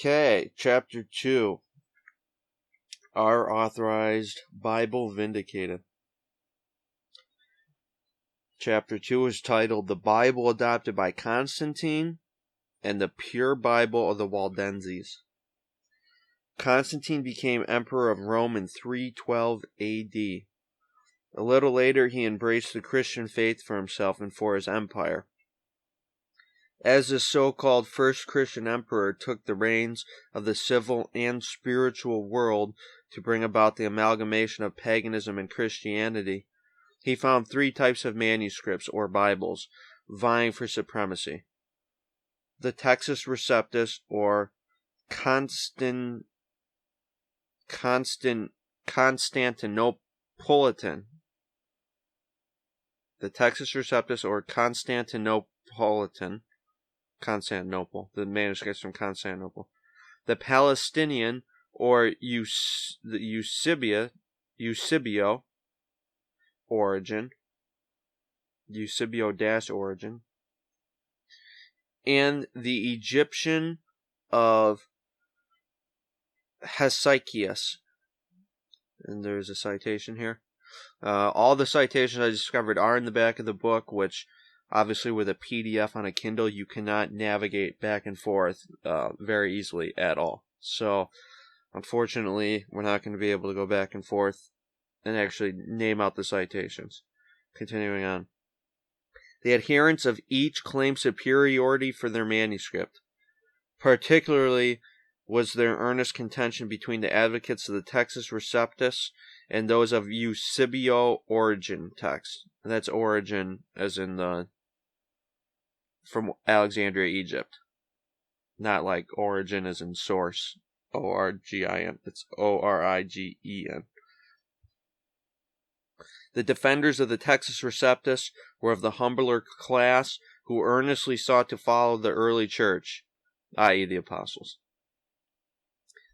Okay, chapter 2. Our Authorized Bible Vindicated. Chapter 2 is titled The Bible Adopted by Constantine and the Pure Bible of the Waldenses. Constantine became Emperor of Rome in 312 AD. A little later, he embraced the Christian faith for himself and for his empire. As the so-called first Christian emperor took the reins of the civil and spiritual world to bring about the amalgamation of paganism and Christianity, he found three types of manuscripts, or Bibles, vying for supremacy. The Textus Receptus, or Constantinopolitan. The Textus Receptus, or Constantinople, the manuscripts from Constantinople. The Palestinian, or Eusebio origin, Eusebio-origin, and the Egyptian of Hesychius. And there's a citation here. All the citations I discovered are in the back of the book, which obviously with a PDF on a Kindle you cannot navigate back and forth very easily at all. So unfortunately we're not going to be able to go back and forth and actually name out the citations. Continuing on. The adherents of each claimed superiority for their manuscript. Particularly was there earnest contention between the advocates of the Textus Receptus and those of Eusebio origin text. And that's origin as in from Alexandria, Egypt. Not like origin as in source. O-R-G-I-N. It's O-R-I-G-E-N. The defenders of the Textus Receptus were of the humbler class who earnestly sought to follow the early church, i.e. the apostles.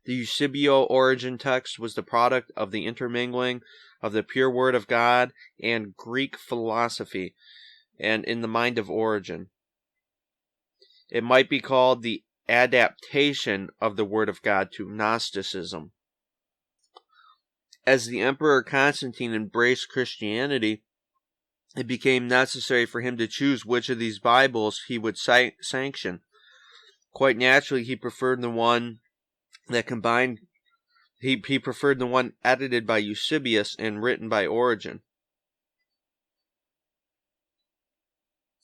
The Eusebio origin text was the product of the intermingling of the pure word of God and Greek philosophy, and in the mind of Origen. It might be called the adaptation of the word of God to Gnosticism. As the Emperor Constantine embraced Christianity, it became necessary for him to choose which of these Bibles he would sanction. Quite naturally, he preferred the one that combined. He preferred the one edited by Eusebius and written by Origen.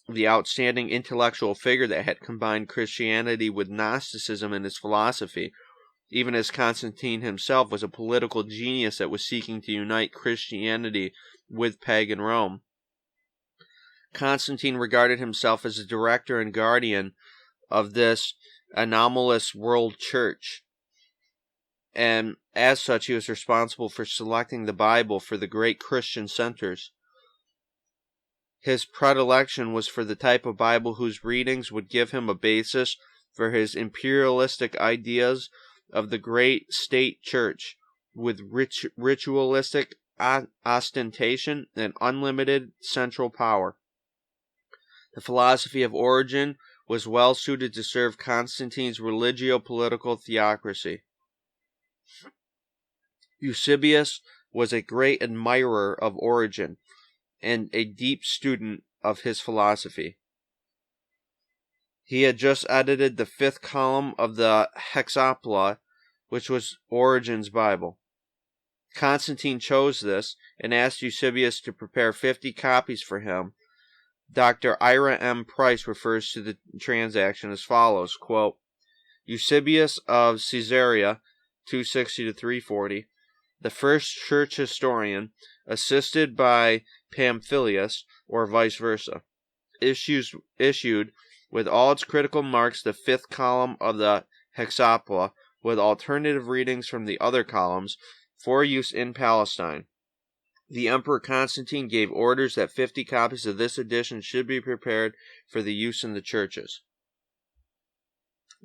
The outstanding intellectual figure that had combined Christianity with Gnosticism in his philosophy, even as Constantine himself was a political genius that was seeking to unite Christianity with pagan Rome. Constantine regarded himself as the director and guardian of this anomalous world church, and as such he was responsible for selecting the Bible for the great Christian centers. His predilection was for the type of Bible whose readings would give him a basis for his imperialistic ideas of the great state church, with ritualistic ostentation and unlimited central power. The philosophy of Origen was well suited to serve Constantine's religio-political theocracy. Eusebius was a great admirer of Origen and a deep student of his philosophy. He had just edited the 5th column of the Hexapla, which was Origen's Bible. Constantine chose this and asked Eusebius to prepare 50 copies for him. Dr. Ira M. Price refers to the transaction as follows, quote, Eusebius of Caesarea, 260 to 340, the first church historian, assisted by Pamphilus, or vice versa, issued with all its critical marks the 5th column of the Hexapla, with alternative readings from the other columns, for use in Palestine. The Emperor Constantine gave orders that 50 copies of this edition should be prepared for the use in the churches.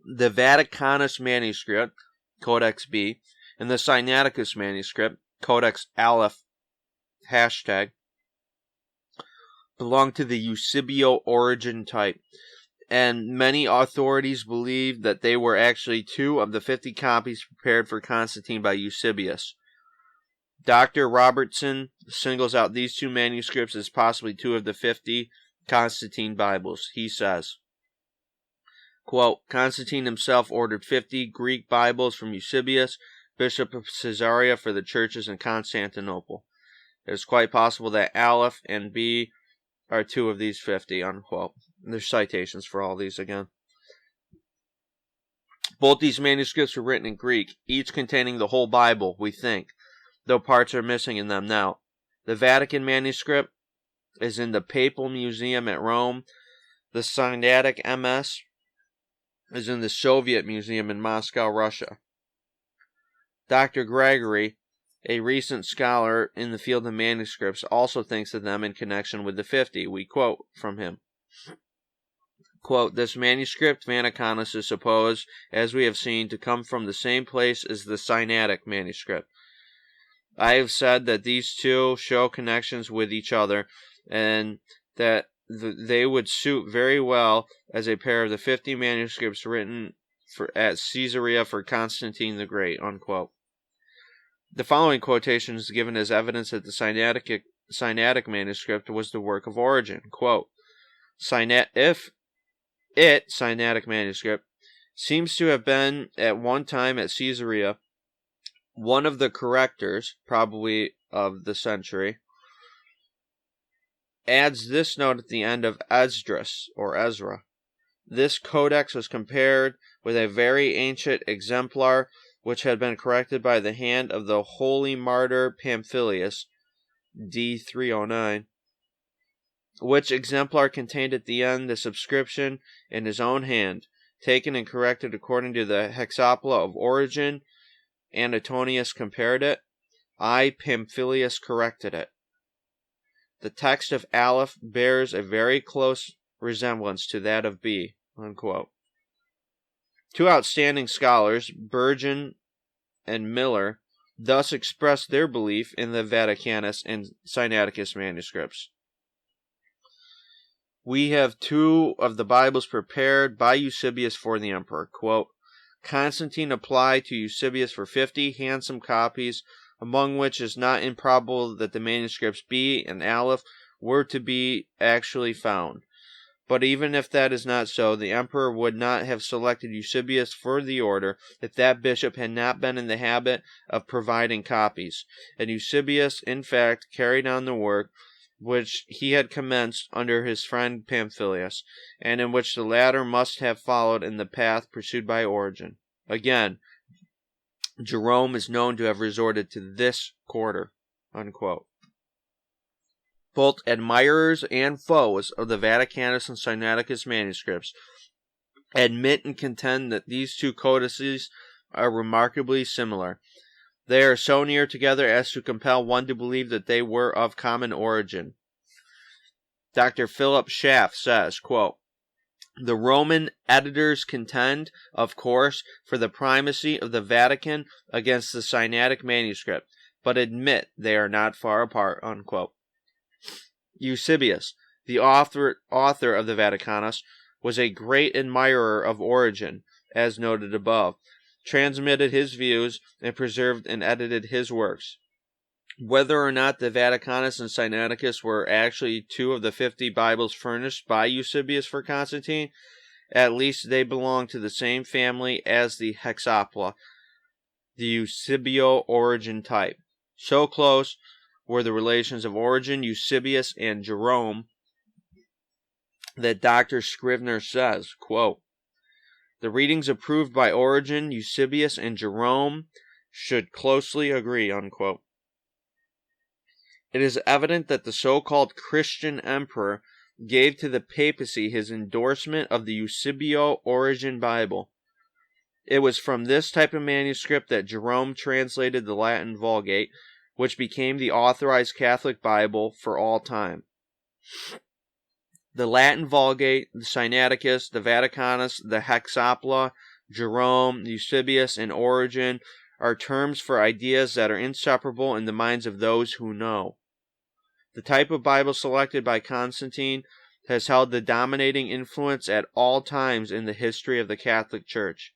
The Vaticanus manuscript, Codex B, and the Sinaiticus manuscript, Codex Aleph, #, belong to the Eusebio origin type, and many authorities believe that they were actually 2 of the 50 copies prepared for Constantine by Eusebius. Dr. Robertson singles out these 2 manuscripts as possibly 2 of the 50 Constantine Bibles. He says, quote, Constantine himself ordered 50 Greek Bibles from Eusebius, Bishop of Caesarea, for the churches in Constantinople. It is quite possible that Aleph and B are 2 of these 50, unquote. There's citations for all these again. Both these manuscripts were written in Greek, each containing the whole Bible, we think, though parts are missing in them now. The Vatican manuscript is in the Papal Museum at Rome. The Sinaitic MS is in the Soviet Museum in Moscow, Russia. Dr. Gregory, a recent scholar in the field of manuscripts, also thinks of them in connection with the 50. We quote from him. Quote, this manuscript, Vaticanus, is supposed, as we have seen, to come from the same place as the Sinaitic manuscript. I have said that these 2 show connections with each other, and that they would suit very well as a pair of the 50 manuscripts written at Caesarea for Constantine the Great, unquote. The following quotation is given as evidence that the Sinaitic manuscript was the work of Origen. Quote, Sinaitic manuscript seems to have been at one time at Caesarea. One of the correctors, probably of the century, adds this note at the end of Esdras, or Ezra. This codex was compared with a very ancient exemplar which had been corrected by the hand of the holy martyr Pamphilus, d. 309, which exemplar contained at the end the subscription in his own hand, taken and corrected according to the Hexapla of Origen. Antonius compared it. I, Pamphilus, corrected it. The text of Aleph bears a very close resemblance to that of B, unquote. 2 outstanding scholars, Burgeon and Miller, thus expressed their belief in the Vaticanus and Sinaiticus manuscripts. We have 2 of the Bibles prepared by Eusebius for the emperor. Quote, Constantine applied to Eusebius for 50 handsome copies, among which it is not improbable that the manuscripts B and Aleph were to be actually found. But even if that is not so, the emperor would not have selected Eusebius for the order if that bishop had not been in the habit of providing copies. And Eusebius, in fact, carried on the work which he had commenced under his friend Pamphilus, and in which the latter must have followed in the path pursued by Origen. Again, Jerome is known to have resorted to this quarter, unquote. Both admirers and foes of the Vaticanus and Sinaiticus manuscripts admit and contend that these 2 codices are remarkably similar. They are so near together as to compel one to believe that they were of common origin. Dr. Philip Schaff says, quote, the Roman editors contend, of course, for the primacy of the Vatican against the Sinaitic manuscript, but admit they are not far apart, unquote. Eusebius, the author of the Vaticanus, was a great admirer of Origen, as noted above, transmitted his views, and preserved and edited his works. Whether or not the Vaticanus and Sinaiticus were actually 2 of the 50 Bibles furnished by Eusebius for Constantine, at least they belong to the same family as the Hexapla, the Eusebio-Origen type. So close were the relations of Origen, Eusebius, and Jerome that Dr. Scrivener says, quote, the readings approved by Origen, Eusebius, and Jerome should closely agree, unquote. It is evident that the so-called Christian emperor gave to the papacy his endorsement of the Eusebio-Origen Bible. It was from this type of manuscript that Jerome translated the Latin Vulgate, which became the authorized Catholic Bible for all time. The Latin Vulgate, the Sinaiticus, the Vaticanus, the Hexapla, Jerome, Eusebius, and Origen are terms for ideas that are inseparable in the minds of those who know. The type of Bible selected by Constantine has held the dominating influence at all times in the history of the Catholic Church.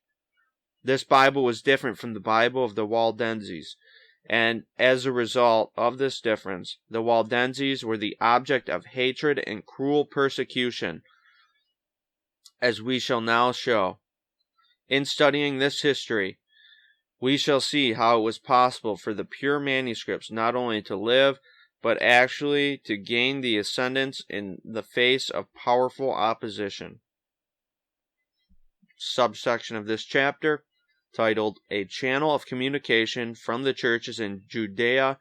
This Bible was different from the Bible of the Waldenses, and as a result of this difference, the Waldenses were the object of hatred and cruel persecution, as we shall now show. In studying this history, we shall see how it was possible for the pure manuscripts not only to live, but actually to gain the ascendance in the face of powerful opposition. Subsection of this chapter, titled A Channel of Communication from the Churches in Judea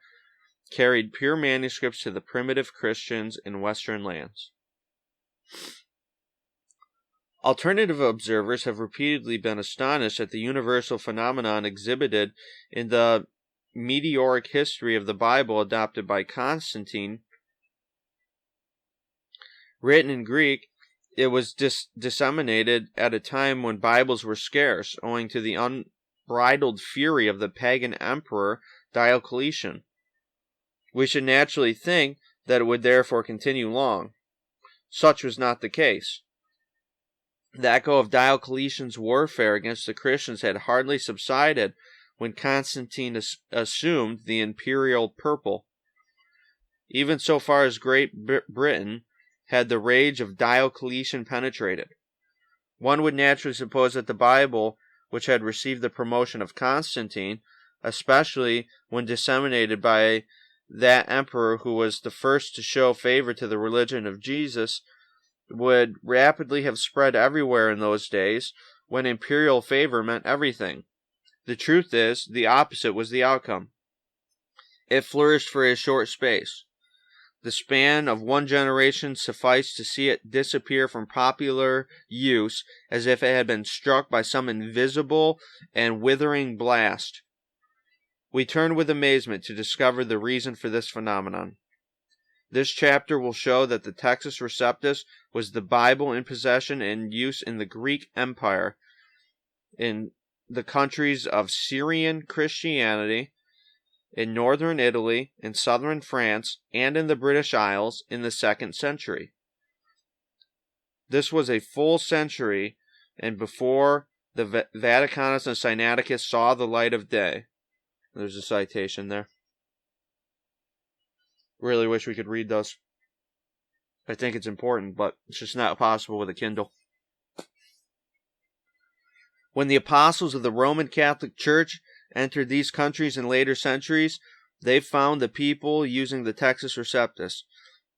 Carried Pure Manuscripts to the Primitive Christians in Western Lands. Alternative observers have repeatedly been astonished at the universal phenomenon exhibited in the meteoric history of the Bible adopted by Constantine. Written in Greek, it was disseminated at a time when Bibles were scarce, owing to the unbridled fury of the pagan emperor Diocletian. We should naturally think that it would therefore continue long. Such was not the case. The echo of Diocletian's warfare against the Christians had hardly subsided when Constantine assumed the imperial purple. Even so far as Great Britain had the rage of Diocletian penetrated. One would naturally suppose that the Bible, which had received the promotion of Constantine, especially when disseminated by that emperor who was the first to show favor to the religion of Jesus, would rapidly have spread everywhere in those days when imperial favor meant everything. The truth is, the opposite was the outcome. It flourished for a short space. The span of one generation sufficed to see it disappear from popular use as if it had been struck by some invisible and withering blast. We turn with amazement to discover the reason for this phenomenon. This chapter will show that the Textus Receptus was the Bible in possession and use in the Greek Empire, in the countries of Syrian Christianity, in northern Italy, in southern France, and in the British Isles in the 2nd century. This was a full century and before the Vaticanus and Sinaiticus saw the light of day. There's a citation there. Really wish we could read those. I think it's important, but it's just not possible with a Kindle. When the apostles of the Roman Catholic Church entered these countries in later centuries, they found the people using the Textus Receptus,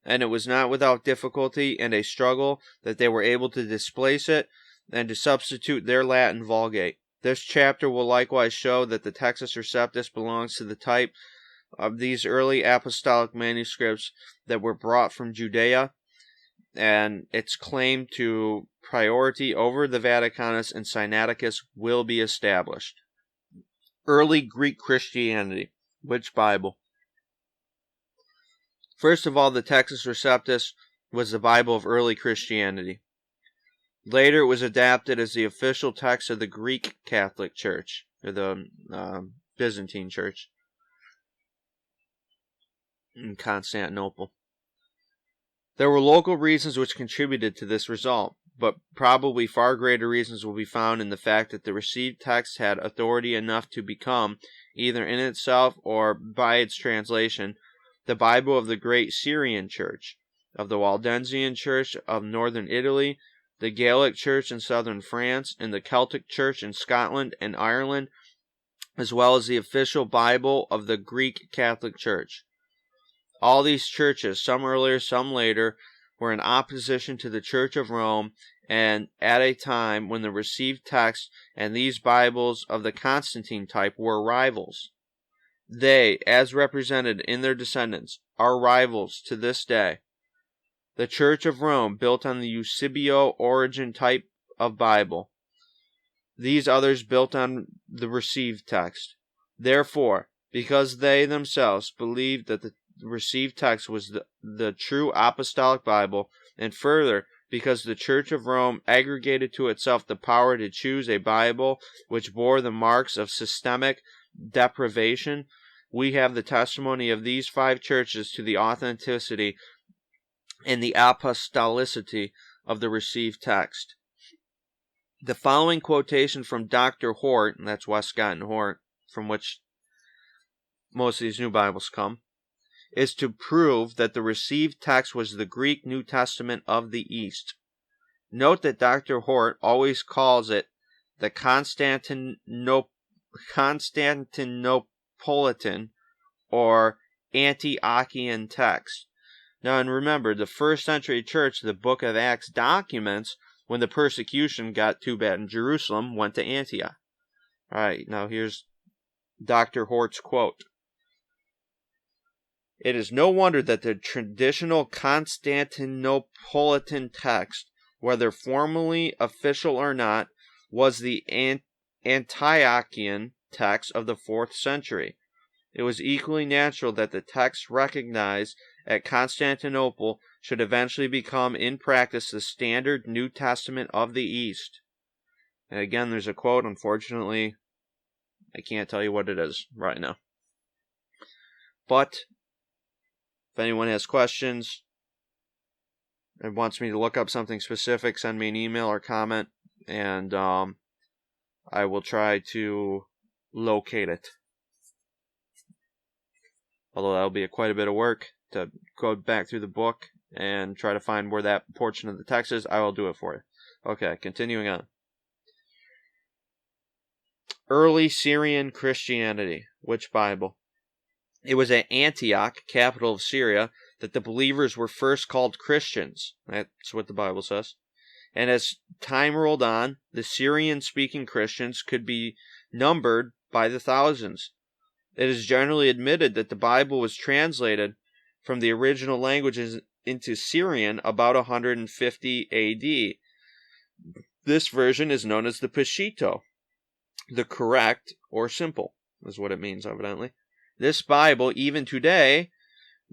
and it was not without difficulty and a struggle that they were able to displace it and to substitute their Latin Vulgate. This chapter will likewise show that the Textus Receptus belongs to the type of these early apostolic manuscripts that were brought from Judea, and its claim to priority over the Vaticanus and Sinaiticus will be established. Early Greek Christianity. Which Bible? First of all, the Textus Receptus was the Bible of early Christianity. Later, it was adapted as the official text of the Greek Catholic Church, or the Byzantine Church in Constantinople. There were local reasons which contributed to this result, but probably far greater reasons will be found in the fact that the received text had authority enough to become, either in itself or by its translation, the Bible of the great Syrian Church, of the Waldensian Church of northern Italy, the Gaelic Church in southern France, and the Celtic Church in Scotland and Ireland, as well as the official Bible of the Greek Catholic Church. All these churches, some earlier, some later, were in opposition to the Church of Rome, and at a time when the received text and these Bibles of the Constantine type were rivals. They, as represented in their descendants, are rivals to this day. The Church of Rome built on the Eusebio Origen type of Bible. These others built on the received text. Therefore, because they themselves believed that the received text was the true apostolic Bible, and further, because the Church of Rome aggregated to itself the power to choose a Bible which bore the marks of systemic deprivation, we have the testimony of these 5 churches to the authenticity and the apostolicity of the received text. The following quotation from Dr. Hort, and that's Westcott and Hort, from which most of these new Bibles come, is to prove that the received text was the Greek New Testament of the East. Note that Dr. Hort always calls it the Constantinopolitan or Antiochian text. Now, and remember, the first century church, the book of Acts documents when the persecution got too bad in Jerusalem, went to Antioch. All right, now here's Dr. Hort's quote. It is no wonder that the traditional Constantinopolitan text, whether formally official or not, was the Antiochian text of the 4th century. It was equally natural that the text recognized at Constantinople should eventually become in practice the standard New Testament of the East. And again, there's a quote. Unfortunately, I can't tell you what it is right now. But if anyone has questions and wants me to look up something specific, send me an email or comment, and I will try to locate it. Although that'll be quite a bit of work to go back through the book and try to find where that portion of the text is, I will do it for you. Okay, continuing on. Early Syrian Christianity. Which Bible? It was at Antioch, capital of Syria, that the believers were first called Christians. That's what the Bible says. And as time rolled on, the Syrian-speaking Christians could be numbered by the thousands. It is generally admitted that the Bible was translated from the original languages into Syrian about 150 A.D. This version is known as the Peshitta. The correct, or simple, is what it means, evidently. This Bible, even today,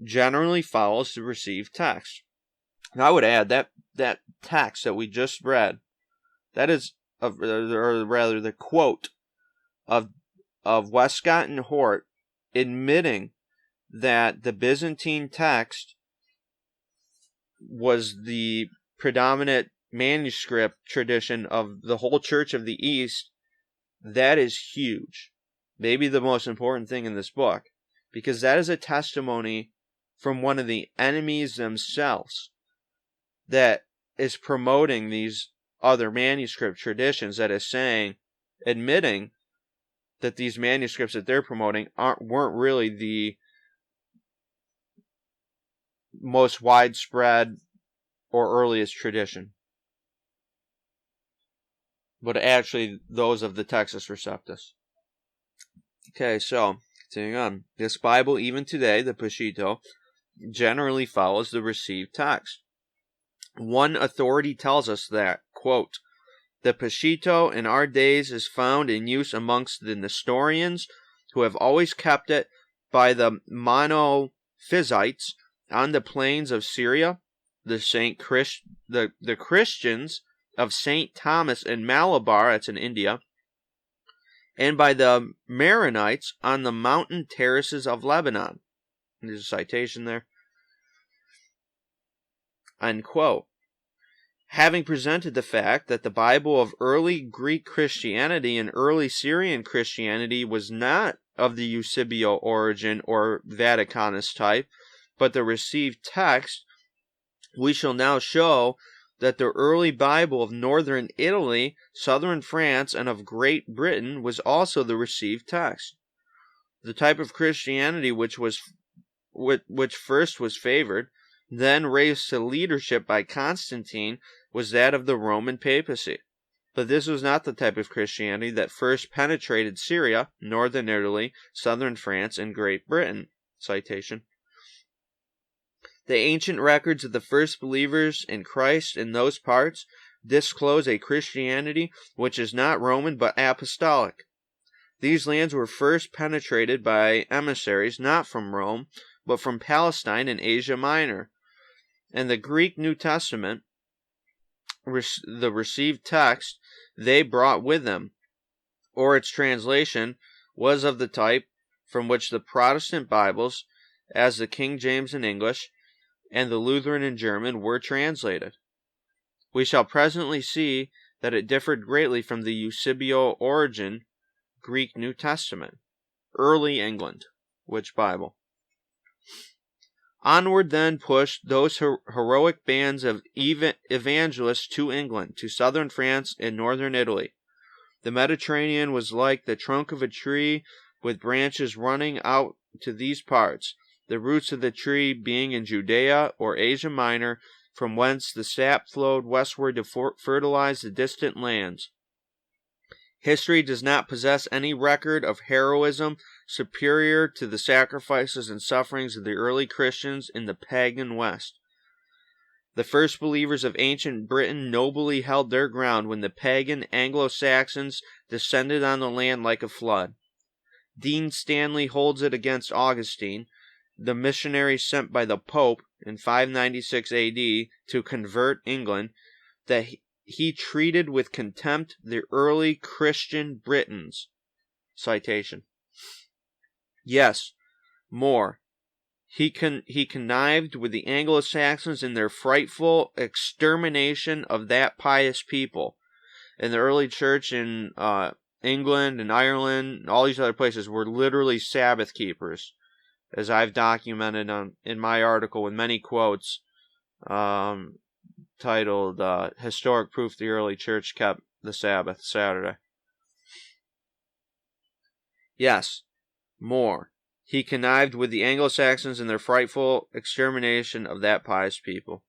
generally follows the received text. Now, I would add that text that we just read, that is, or rather, the quote of Westcott and Hort admitting that the Byzantine text was the predominant manuscript tradition of the whole Church of the East. That is huge. Maybe the most important thing in this book, because that is a testimony from one of the enemies themselves that is promoting these other manuscript traditions, that is saying, admitting that these manuscripts that they're promoting weren't really the most widespread or earliest tradition, but actually those of the Textus Receptus. Okay, so, continuing on. This Bible, even today, the Peshitta, generally follows the received text. One authority tells us that, quote, the Peshitta in our days is found in use amongst the Nestorians, who have always kept it by the Monophysites on the plains of Syria, the Christians of St. Thomas in Malabar, that's in India, and by the Maronites on the mountain terraces of Lebanon. There's a citation there. Unquote. Having presented the fact that the Bible of early Greek Christianity and early Syrian Christianity was not of the Eusebio origin or Vaticanist type, but the received text, we shall now show that the early Bible of northern Italy, southern France, and of Great Britain was also the received text. The type of Christianity which first was favored, then raised to leadership by Constantine, was that of the Roman papacy. But this was not the type of Christianity that first penetrated Syria, northern Italy, southern France, and Great Britain. Citation. The ancient records of the first believers in Christ in those parts disclose a Christianity which is not Roman but apostolic. These lands were first penetrated by emissaries not from Rome, but from Palestine and Asia Minor. And the Greek New Testament, the received text, they brought with them, or its translation, was of the type from which the Protestant Bibles, as the King James in English, and the Lutheran and German were translated. We shall presently see that it differed greatly from the Eusebio-Origen Greek New Testament. Early England. Which Bible? Onward then pushed those heroic bands of evangelists to England, to southern France and northern Italy. The Mediterranean was like the trunk of a tree with branches running out to these parts, the roots of the tree being in Judea or Asia Minor, from whence the sap flowed westward to fertilize the distant lands. History does not possess any record of heroism superior to the sacrifices and sufferings of the early Christians in the pagan West. The first believers of ancient Britain nobly held their ground when the pagan Anglo-Saxons descended on the land like a flood. Dean Stanley holds it against Augustine, the missionary sent by the Pope in 596 AD to convert England, that he treated with contempt the early Christian Britons. Citation. Yes, more. He connived with the Anglo-Saxons in their frightful extermination of that pious people. And the early church in England and Ireland and all these other places were literally Sabbath keepers, as I've documented in my article with many quotes titled Historic Proof the Early Church Kept the Sabbath Saturday. Yes, more. He connived with the Anglo-Saxons in their frightful extermination of that pious people.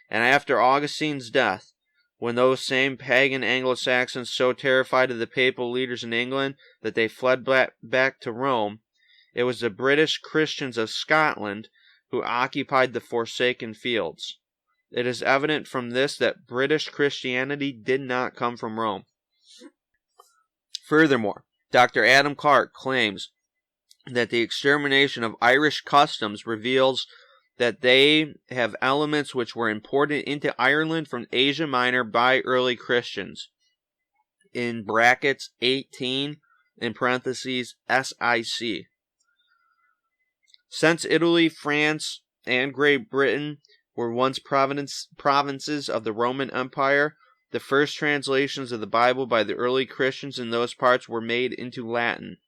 And after Augustine's death, when those same pagan Anglo-Saxons so terrified the papal leaders in England that they fled back to Rome, it was the British Christians of Scotland who occupied the forsaken fields. It is evident from this that British Christianity did not come from Rome. Furthermore, Dr. Adam Clark claims that the extermination of Irish customs reveals that they have elements which were imported into Ireland from Asia Minor by early Christians. In brackets 18, in parentheses, SIC. Since Italy, France, and Great Britain were once provinces of the Roman Empire, the first translations of the Bible by the early Christians in those parts were made into Latin.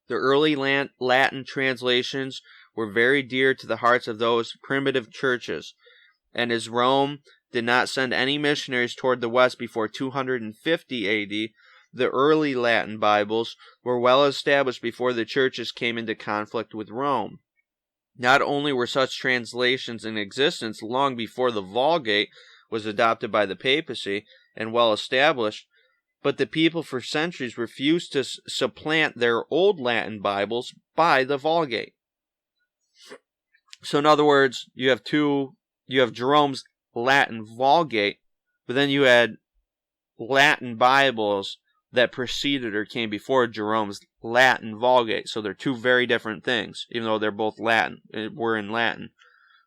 The early Latin translations were very dear to the hearts of those primitive churches, and as Rome did not send any missionaries toward the West before 250 AD, the early Latin Bibles were well established before the churches came into conflict with Rome. Not only were such translations in existence long before the Vulgate was adopted by the papacy and well established, but the people for centuries refused to supplant their old Latin Bibles by the Vulgate. So in other words, you have Jerome's Latin Vulgate, but then you had Latin Bibles that preceded or came before Jerome's Latin Vulgate. So they're two very different things, even though they're both Latin. Were in Latin,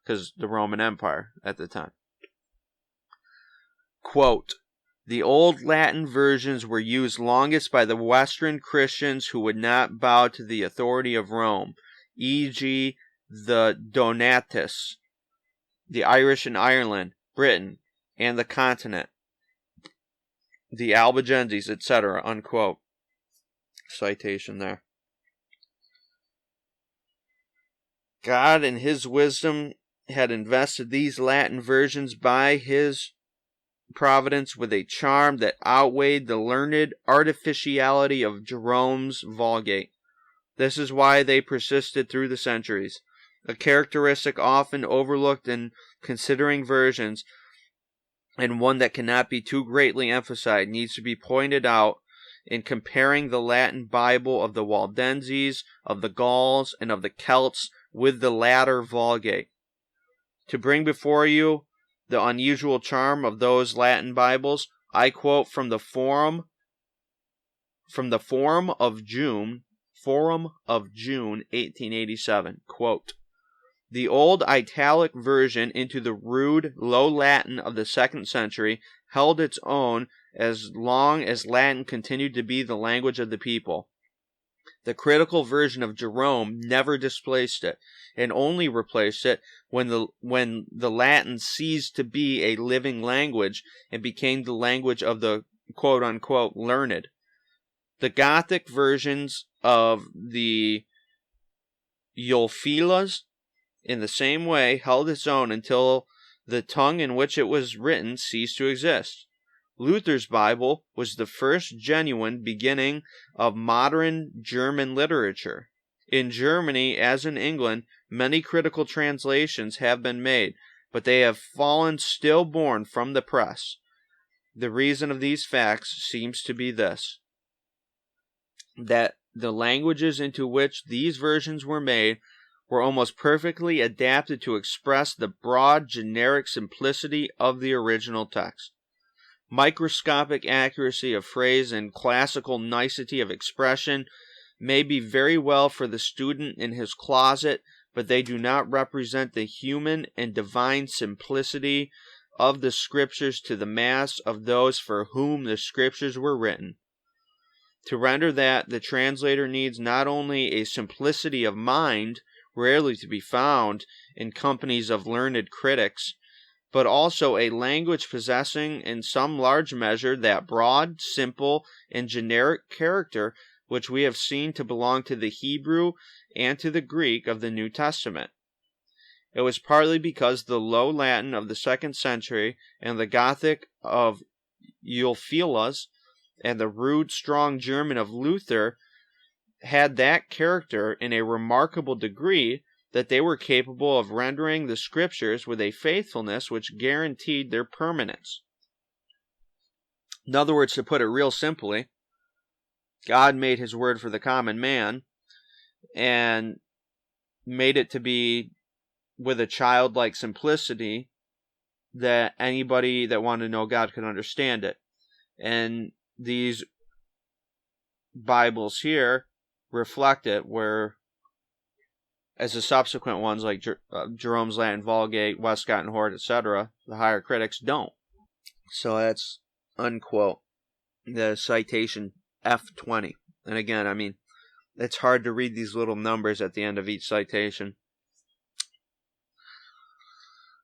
because the Roman Empire at the time. Quote, the old Latin versions were used longest by the Western Christians who would not bow to the authority of Rome, e.g. the Donatists, the Irish in Ireland, Britain, and the continent, the Albigenses, etc., unquote. Citation there. God in His wisdom had invested these Latin versions by His providence with a charm that outweighed the learned artificiality of Jerome's Vulgate. This is why they persisted through the centuries, a characteristic often overlooked in considering versions, and one that cannot be too greatly emphasized, needs to be pointed out in comparing the Latin Bible of the Waldenses, of the Gauls, and of the Celts with the latter Vulgate. To bring before you the unusual charm of those Latin Bibles, I quote from the Forum of June 1887, quote, the old italic version into the rude Low Latin of the 2nd century held its own as long as Latin continued to be the language of the people. The critical version of Jerome never displaced it, and only replaced it when the Latin ceased to be a living language and became the language of the quote-unquote learned. The Gothic versions of the Ulfilas, in the same way, held its own until the tongue in which it was written ceased to exist. Luther's Bible was the first genuine beginning of modern German literature. In Germany, as in England, many critical translations have been made, but they have fallen stillborn from the press. The reason of these facts seems to be this: that the languages into which these versions were made were almost perfectly adapted to express the broad, generic simplicity of the original text. Microscopic accuracy of phrase and classical nicety of expression may be very well for the student in his closet, but they do not represent the human and divine simplicity of the Scriptures to the mass of those for whom the Scriptures were written. To render that, the translator needs not only a simplicity of mind, rarely to be found in companies of learned critics, but also a language possessing in some large measure that broad, simple, and generic character which we have seen to belong to the Hebrew and to the Greek of the New Testament. It was partly because the low Latin of the 2nd century and the Gothic of Ulfilas and the rude, strong German of Luther had that character in a remarkable degree that they were capable of rendering the Scriptures with a faithfulness which guaranteed their permanence. In other words, to put it real simply, God made His Word for the common man and made it to be with a childlike simplicity that anybody that wanted to know God could understand it. And these Bibles here reflect it, where as the subsequent ones like Jerome's Latin Vulgate, Westcott and Hort, etc., the higher critics don't. So that's unquote the citation F20. And again, I mean, it's hard to read these little numbers at the end of each citation.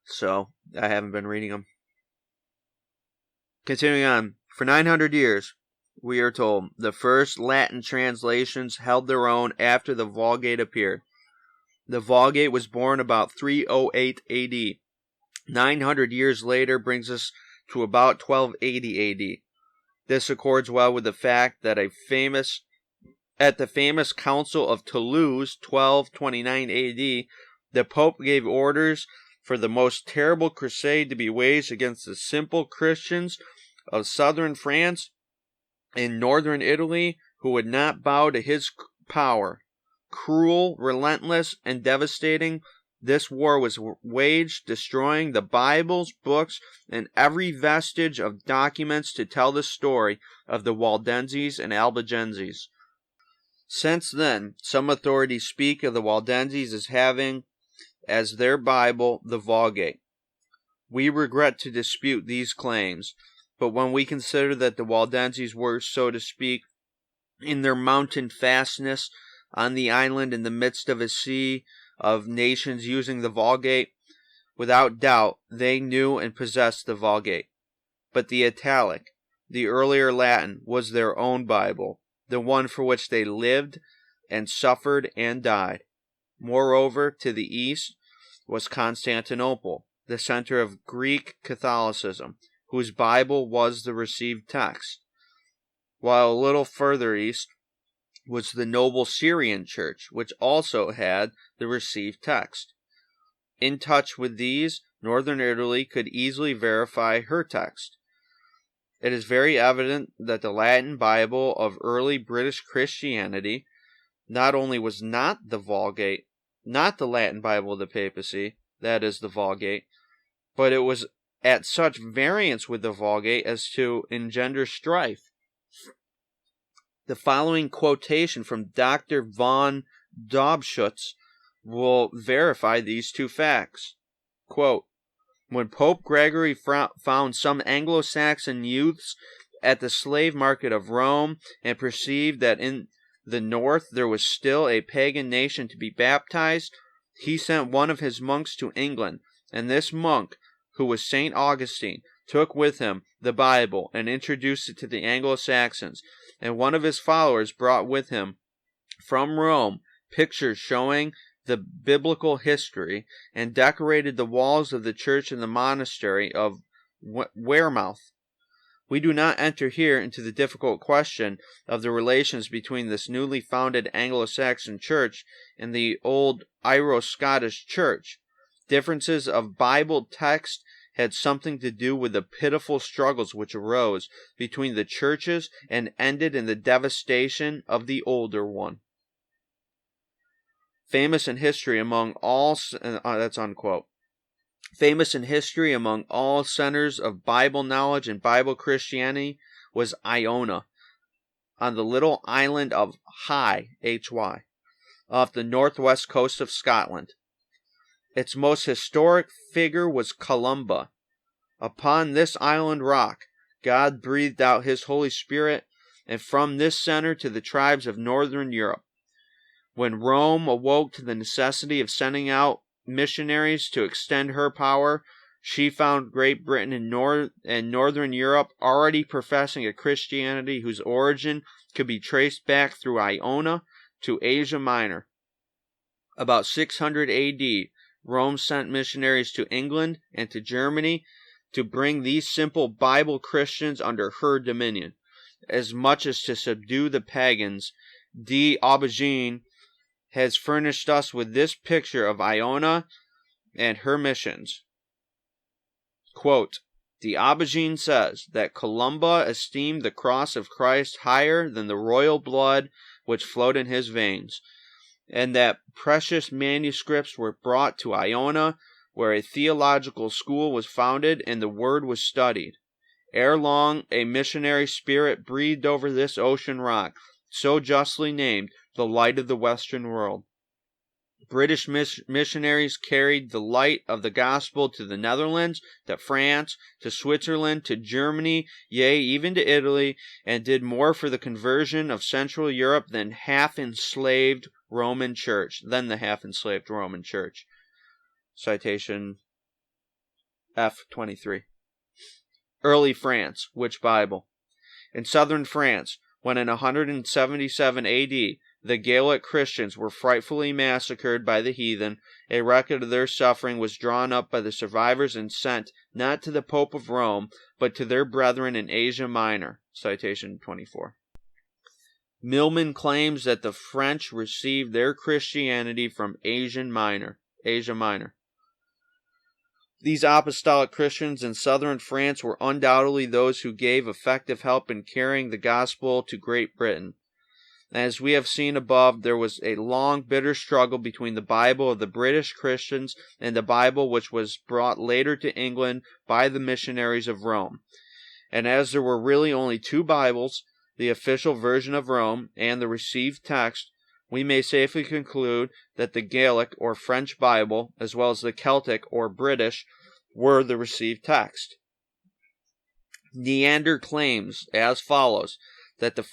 So I haven't been reading them. Continuing on, for 900 years, we are told, the first Latin translations held their own after the Vulgate appeared. The Vulgate was born about 308 AD. 900 years later brings us to about 1280 AD. This accords well with the fact that at the famous Council of Toulouse, 1229 AD, the Pope gave orders for the most terrible crusade to be waged against the simple Christians of southern France and northern Italy who would not bow to his power. Cruel, relentless, and devastating, this war was waged, destroying the Bibles, books, and every vestige of documents to tell the story of the Waldenses and Albigenses. Since then, some authorities speak of the Waldenses as having as their Bible the Vulgate. We regret to dispute these claims, but when we consider that the Waldenses were, so to speak, in their mountain fastness on the island in the midst of a sea of nations using the Vulgate, without doubt they knew and possessed the Vulgate. But the Italic, the earlier Latin, was their own Bible, the one for which they lived and suffered and died. Moreover, to the east was Constantinople, the center of Greek Catholicism, whose Bible was the received text, while a little further east was the noble Syrian church, which also had the received text. In touch with these, northern Italy could easily verify her text. It is very evident that the Latin Bible of early British Christianity not only was not the Vulgate, not the Latin Bible of the papacy, that is the Vulgate, but it was at such variance with the Vulgate as to engender strife. The following quotation from Dr. von Dobschutz will verify these two facts. Quote, when Pope Gregory found some Anglo-Saxon youths at the slave market of Rome and perceived that in the north there was still a pagan nation to be baptized, he sent one of his monks to England, and this monk, who was St. Augustine, took with him the Bible and introduced it to the Anglo-Saxons, and one of his followers brought with him from Rome pictures showing the biblical history and decorated the walls of the church and the monastery of Wearmouth. We do not enter here into the difficult question of the relations between this newly founded Anglo-Saxon church and the old Irish-Scottish church. Differences of Bible text had something to do with the pitiful struggles which arose between the churches and ended in the devastation of the older one. Famous in history among all, that's unquote. Famous in history among all centers of Bible knowledge and Bible Christianity was Iona, on the little island of High, H-Y, off the northwest coast of Scotland. Its most historic figure was Columba. Upon this island rock, God breathed out his Holy Spirit, and from this center to the tribes of northern Europe. When Rome awoke to the necessity of sending out missionaries to extend her power, she found Great Britain and Northern Europe already professing a Christianity whose origin could be traced back through Iona to Asia Minor. About 600 A.D., Rome sent missionaries to England and to Germany to bring these simple Bible Christians under her dominion, as much as to subdue the pagans. D'Aubigné has furnished us with this picture of Iona and her missions. Quote, D'Aubigné says that Columba esteemed the cross of Christ higher than the royal blood which flowed in his veins, and that precious manuscripts were brought to Iona, where a theological school was founded and the word was studied. Ere long, a missionary spirit breathed over this ocean rock, so justly named the light of the Western world. British missionaries carried the light of the gospel to the Netherlands, to France, to Switzerland, to Germany, yea, even to Italy, and did more for the conversion of Central Europe than the half-enslaved Roman Church. Citation F23. Early France, which Bible? In southern France, when in 177 A.D., the Gaelic Christians were frightfully massacred by the heathen, a record of their suffering was drawn up by the survivors and sent not to the Pope of Rome, but to their brethren in Asia Minor. Citation 24. Milman claims that the French received their Christianity from Asia Minor. These apostolic Christians in southern France were undoubtedly those who gave effective help in carrying the gospel to Great Britain. As we have seen above, there was a long, bitter struggle between the Bible of the British Christians and the Bible which was brought later to England by the missionaries of Rome. And as there were really only two Bibles, the official version of Rome and the received text, we may safely conclude that the Gaelic or French Bible, as well as the Celtic or British, were the received text. Neander claims as follows that the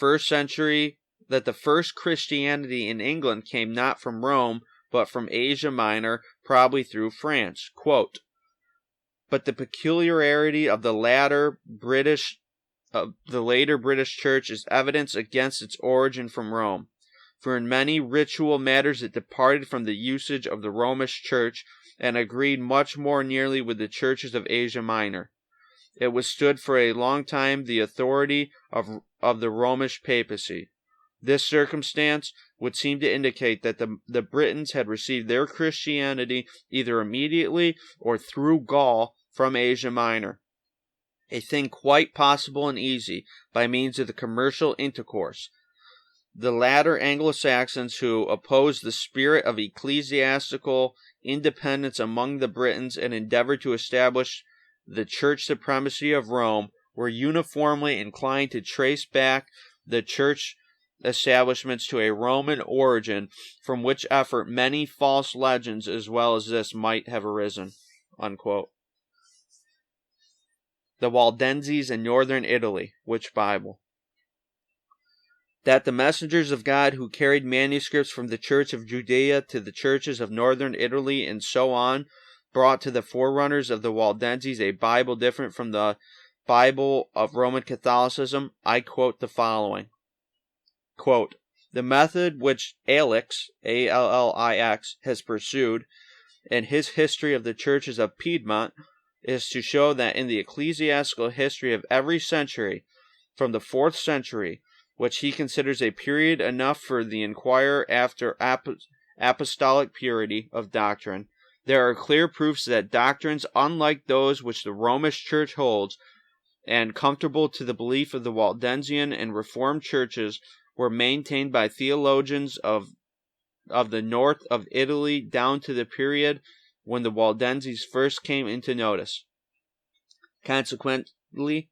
first Christianity in England came not from Rome, but from Asia Minor, probably through France. Quote, but the peculiarity of the later British Church is evidence against its origin from Rome. For in many ritual matters it departed from the usage of the Romish Church, and agreed much more nearly with the churches of Asia Minor. It withstood for a long time the authority of the Romish papacy. This circumstance would seem to indicate that the Britons had received their Christianity either immediately or through Gaul from Asia Minor, a thing quite possible and easy by means of the commercial intercourse. The latter Anglo-Saxons, who opposed the spirit of ecclesiastical independence among the Britons and endeavored to establish the church supremacy of Rome, were uniformly inclined to trace back the church establishments to a Roman origin, from which effort many false legends as well as this might have arisen. Unquote. The Waldenses in northern Italy, which Bible? that the messengers of God who carried manuscripts from the Church of Judea to the churches of northern Italy and so on brought to the forerunners of the Waldenses a Bible different from the Bible of Roman Catholicism, I quote the following. Quote, the method which Allix, A-L-L-I-X, has pursued in his history of the churches of Piedmont is to show that in the ecclesiastical history of every century, from the 4th century, which he considers a period enough for the inquirer after apostolic purity of doctrine, there are clear proofs that doctrines unlike those which the Romish Church holds, and comfortable to the belief of the Waldensian and Reformed churches, were maintained by theologians of the north of Italy down to the period when the Waldenses first came into notice. Consequently,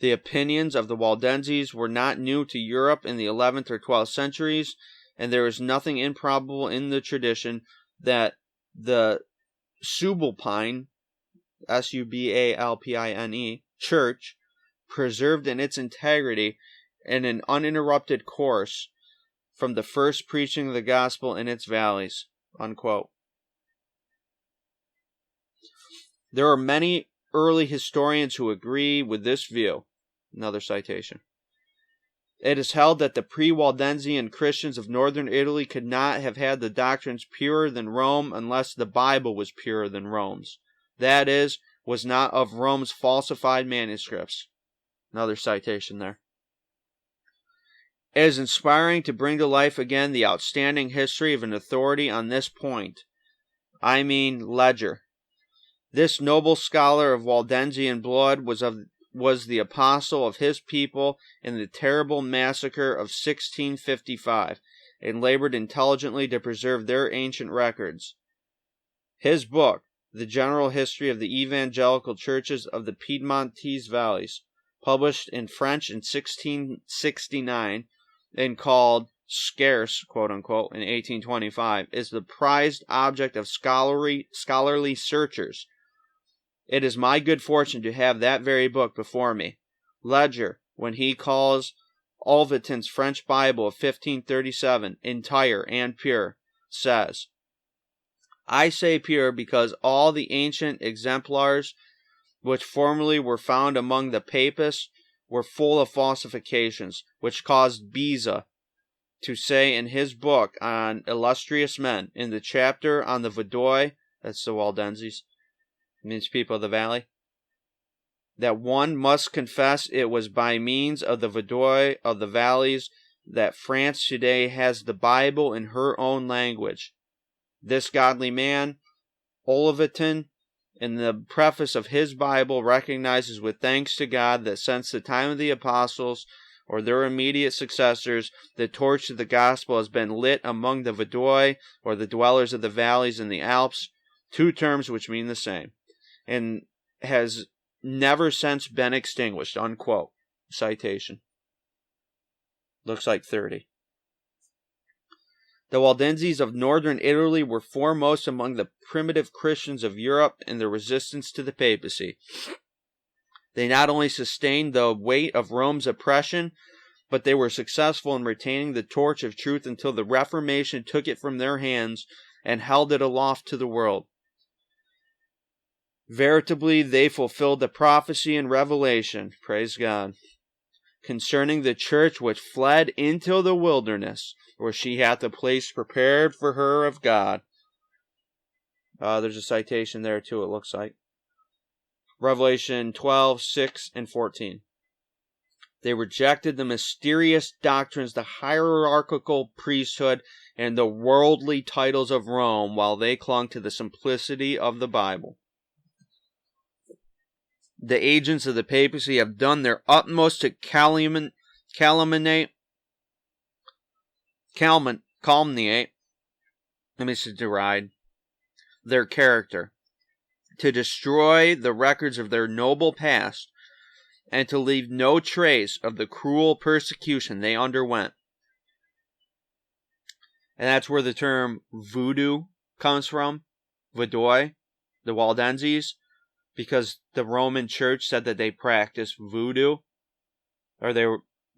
the opinions of the Waldenses were not new to Europe in the 11th or 12th centuries, and there is nothing improbable in the tradition that the Subalpine, Subalpine, church, preserved in its integrity in an uninterrupted course from the first preaching of the gospel in its valleys. Unquote. There are many early historians who agree with this view. Another citation. It is held that the pre-Waldensian Christians of northern Italy could not have had the doctrines purer than Rome unless the Bible was purer than Rome's. That is, was not of Rome's falsified manuscripts. Another citation there. It is inspiring to bring to life again the outstanding history of an authority on this point. I mean Ledger. This noble scholar of Waldensian blood was the apostle of his people in the terrible massacre of 1655, and labored intelligently to preserve their ancient records. His book, The General History of the Evangelical Churches of the Piedmontese Valleys, published in French in 1669, and called Scarce, quote-unquote, in 1825, is the prized object of scholarly searchers. It is my good fortune to have that very book before me. Ledger, when he calls Olvetin's French Bible of 1537 entire and pure, says, I say pure because all the ancient exemplars which formerly were found among the papists were full of falsifications, which caused Beza to say in his book on illustrious men, in the chapter on the Vaudois, that's the Waldenses, means people of the valley, that one must confess it was by means of the Vaudois of the valleys that France today has the Bible in her own language. This godly man, Olvetin, in the preface of his Bible, recognizes with thanks to God that since the time of the apostles, or their immediate successors, the torch of the gospel has been lit among the Vaudois, or the dwellers of the valleys in the Alps, two terms which mean the same, and has never since been extinguished, unquote. Citation. Looks like 30. The Waldenses of northern Italy were foremost among the primitive Christians of Europe in their resistance to the papacy. They not only sustained the weight of Rome's oppression, but they were successful in retaining the torch of truth until the Reformation took it from their hands and held it aloft to the world. Veritably, they fulfilled the prophecy in Revelation, praise God, concerning the church which fled into the wilderness, where she hath a place prepared for her of God. There's a citation there too, it looks like. Revelation 12, 6, and 14. They rejected the mysterious doctrines, the hierarchical priesthood, and the worldly titles of Rome, while they clung to the simplicity of the Bible. The agents of the papacy have done their utmost to calumniate, deride their character, to destroy the records of their noble past, and to leave no trace of the cruel persecution they underwent. And that's where the term voodoo comes from, Vaudois, the Waldenses, because the Roman Church said that they practiced voodoo, or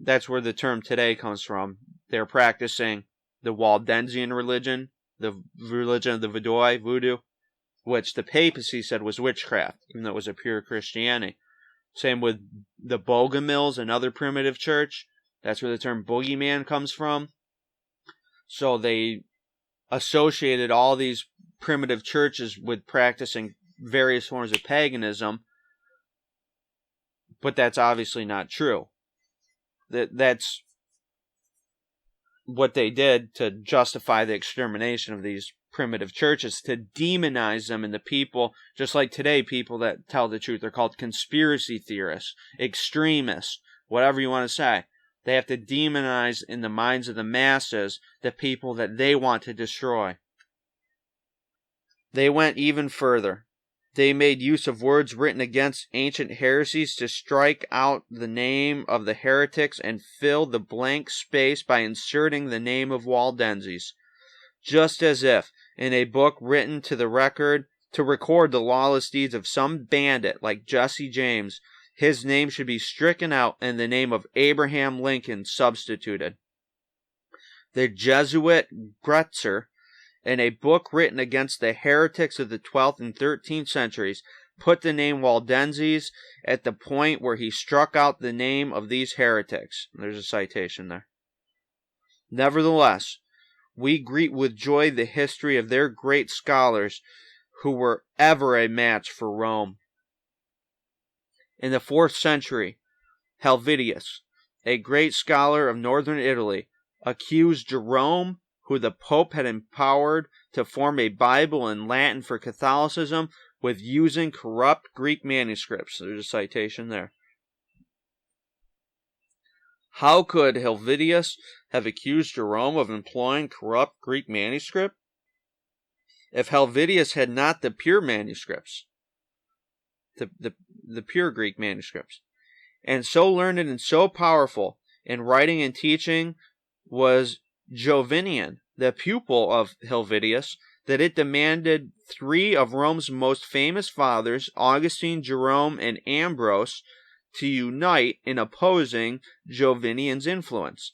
That's where the term today comes from. They're practicing the Waldensian religion, the religion of the voodoo, which the papacy said was witchcraft, even though it was a pure Christianity. Same with the Bogomils, another primitive church. That's where the term boogeyman comes from. So they associated all these primitive churches with practicing various forms of paganism, but that's obviously not true. That's what they did to justify the extermination of these primitive churches, to demonize them, and the people, just like today, people that tell the truth are called conspiracy theorists, extremists, whatever you want to say. They have to demonize in the minds of the masses the people that they want to destroy. They went even further. They made use of words written against ancient heresies to strike out the name of the heretics and fill the blank space by inserting the name of Waldenses. Just as if, in a book written to record the lawless deeds of some bandit like Jesse James, his name should be stricken out and the name of Abraham Lincoln substituted. The Jesuit Gretzer, in a book written against the heretics of the 12th and 13th centuries, put the name Waldenses at the point where he struck out the name of these heretics. There's a citation there. Nevertheless, we greet with joy the history of their great scholars who were ever a match for Rome. In the 4th century, Helvidius, a great scholar of northern Italy, accused Jerome, who the Pope had empowered to form a Bible in Latin for Catholicism, with using corrupt Greek manuscripts. There's a citation there. How could Helvidius have accused Jerome of employing corrupt Greek manuscript? If Helvidius had not the pure manuscripts, the pure Greek manuscripts, and so learned and so powerful in writing and teaching was Jovinian, the pupil of Helvidius, that it demanded 3 of Rome's most famous fathers, Augustine, Jerome, and Ambrose, to unite in opposing Jovinian's influence.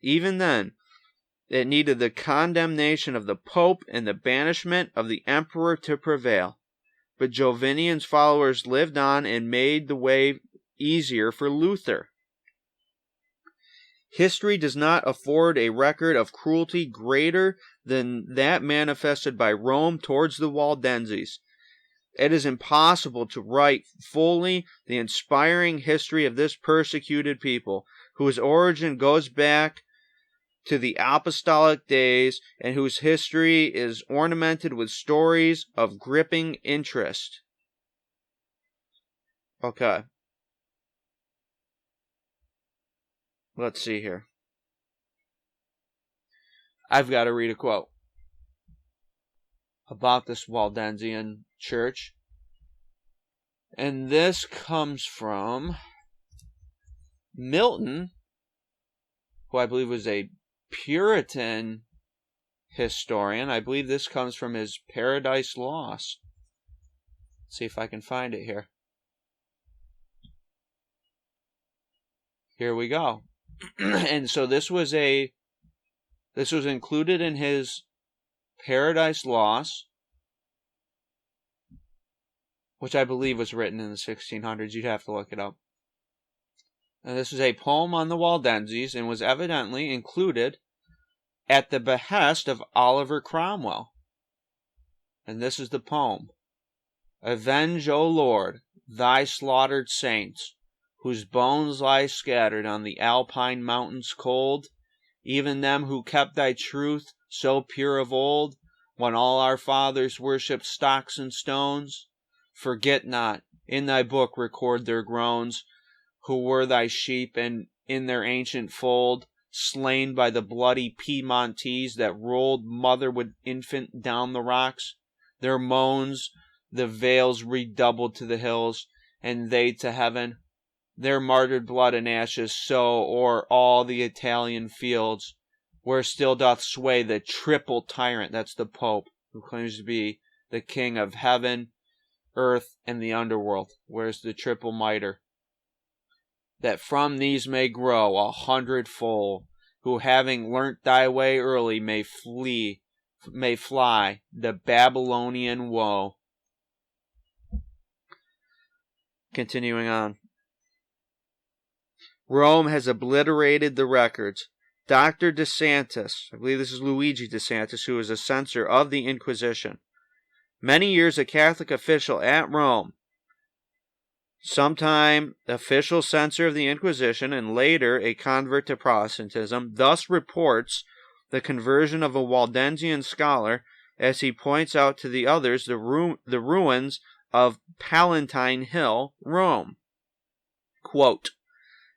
Even then, it needed the condemnation of the Pope and the banishment of the Emperor to prevail. But Jovinian's followers lived on and made the way easier for Luther. History does not afford a record of cruelty greater than that manifested by Rome towards the Waldenses. It is impossible to write fully the inspiring history of this persecuted people, whose origin goes back to the apostolic days and whose history is ornamented with stories of gripping interest. Okay. Let's see here. I've got to read a quote about this Waldensian church. And this comes from Milton, who I believe was a Puritan historian. I believe this comes from his Paradise Lost. Let's see if I can find it here. Here we go. And so this was included in his Paradise Lost, which I believe was written in the 1600s. You'd have to look it up. And this was a poem on the Waldenses and was evidently included at the behest of Oliver Cromwell. And this is the poem. Avenge, O Lord, thy slaughtered saints, whose bones lie scattered on the Alpine mountains cold, even them who kept thy truth so pure of old, when all our fathers worshipped stocks and stones. Forget not, in thy book record their groans, who were thy sheep, and in their ancient fold, slain by the bloody Piedmontese that rolled mother with infant down the rocks. Their moans the vales redoubled to the hills, and they to heaven. Their martyred blood and ashes sow o'er all the Italian fields, where still doth sway the triple tyrant, that's the Pope, who claims to be the king of heaven, earth, and the underworld. Where's the triple mitre? that from these may grow 100-fold, who having learnt thy way early may fly the Babylonian woe. Continuing on. Rome has obliterated the records. Dr. DeSantis, I believe this is Luigi DeSantis, who is a censor of the Inquisition, many years a Catholic official at Rome, sometime official censor of the Inquisition, and later a convert to Protestantism, thus reports the conversion of a Waldensian scholar as he points out to the others the ruins of Palatine Hill, Rome. Quote,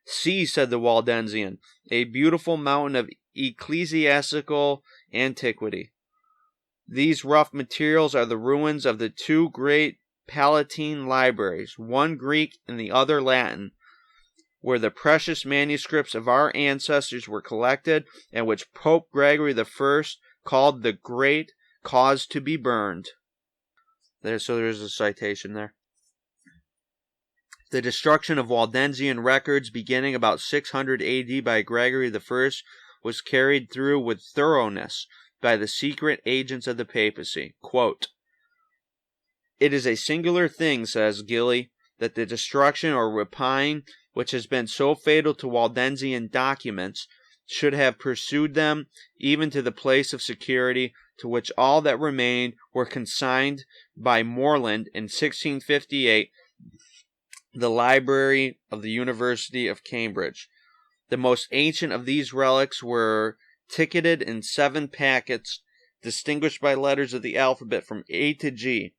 "See," said the Waldensian, "a beautiful mountain of ecclesiastical antiquity. These rough materials are the ruins of the two great Palatine libraries, one Greek and the other Latin, where the precious manuscripts of our ancestors were collected, and which Pope Gregory I called the Great caused to be burned." So there's a citation there. The destruction of Waldensian records beginning about 600 AD by Gregory I was carried through with thoroughness by the secret agents of the papacy. Quote, "It is a singular thing," says Gilly, "that the destruction or rapine which has been so fatal to Waldensian documents should have pursued them even to the place of security, to which all that remained were consigned by Moreland in 1658, the library of the University of Cambridge. The most ancient of these relics were ticketed in 7 packets, distinguished by letters of the alphabet from A to G.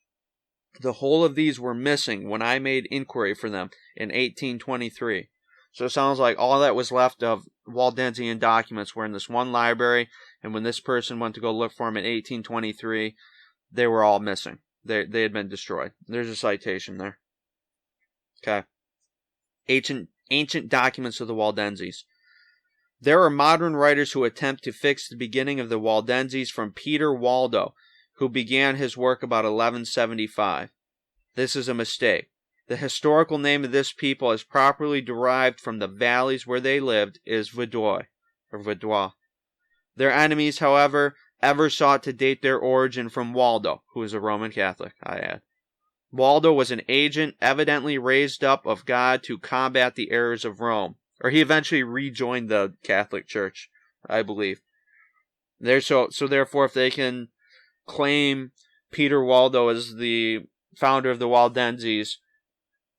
The whole of these were missing when I made inquiry for them in 1823. So it sounds like all that was left of Waldensian documents were in this one library, and when this person went to go look for them in 1823, they were all missing. They had been destroyed. There's a citation there. Okay. Ancient documents of the Waldenses. There are modern writers who attempt to fix the beginning of the Waldenses from Peter Waldo, who began his work about 1175. This is a mistake. The historical name of this people, as properly derived from the valleys where they lived, is Vaudois, or Vaudois. Their enemies, however, ever sought to date their origin from Waldo, who is a Roman Catholic, I add. Waldo was an agent evidently raised up of God to combat the errors of Rome, or he eventually rejoined the Catholic Church, I believe. So therefore, if they can claim Peter Waldo as the founder of the Waldenses,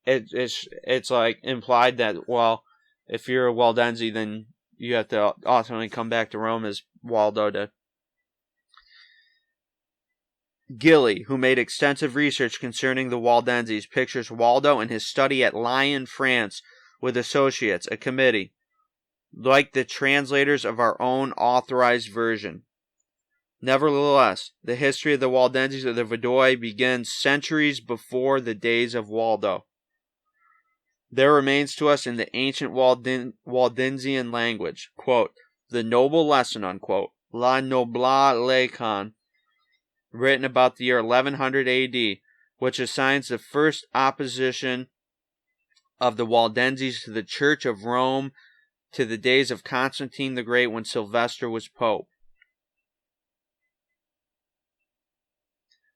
it's like implied that, well, if you're a Waldense, then you have to ultimately come back to Rome as Waldo did. Gilly, who made extensive research concerning the Waldenses, pictures Waldo in his study at Lyon, France, with associates, a committee, like the translators of our own Authorized version. Nevertheless, the history of the Waldenses of the Vaudois begins centuries before the days of Waldo. There remains to us in the ancient Waldensian language, quote, "the noble lesson," unquote, La Nobla Lecon, written about the year 1100 AD, which assigns the first opposition of the Waldenses to the Church of Rome to the days of Constantine the Great, when Sylvester was pope.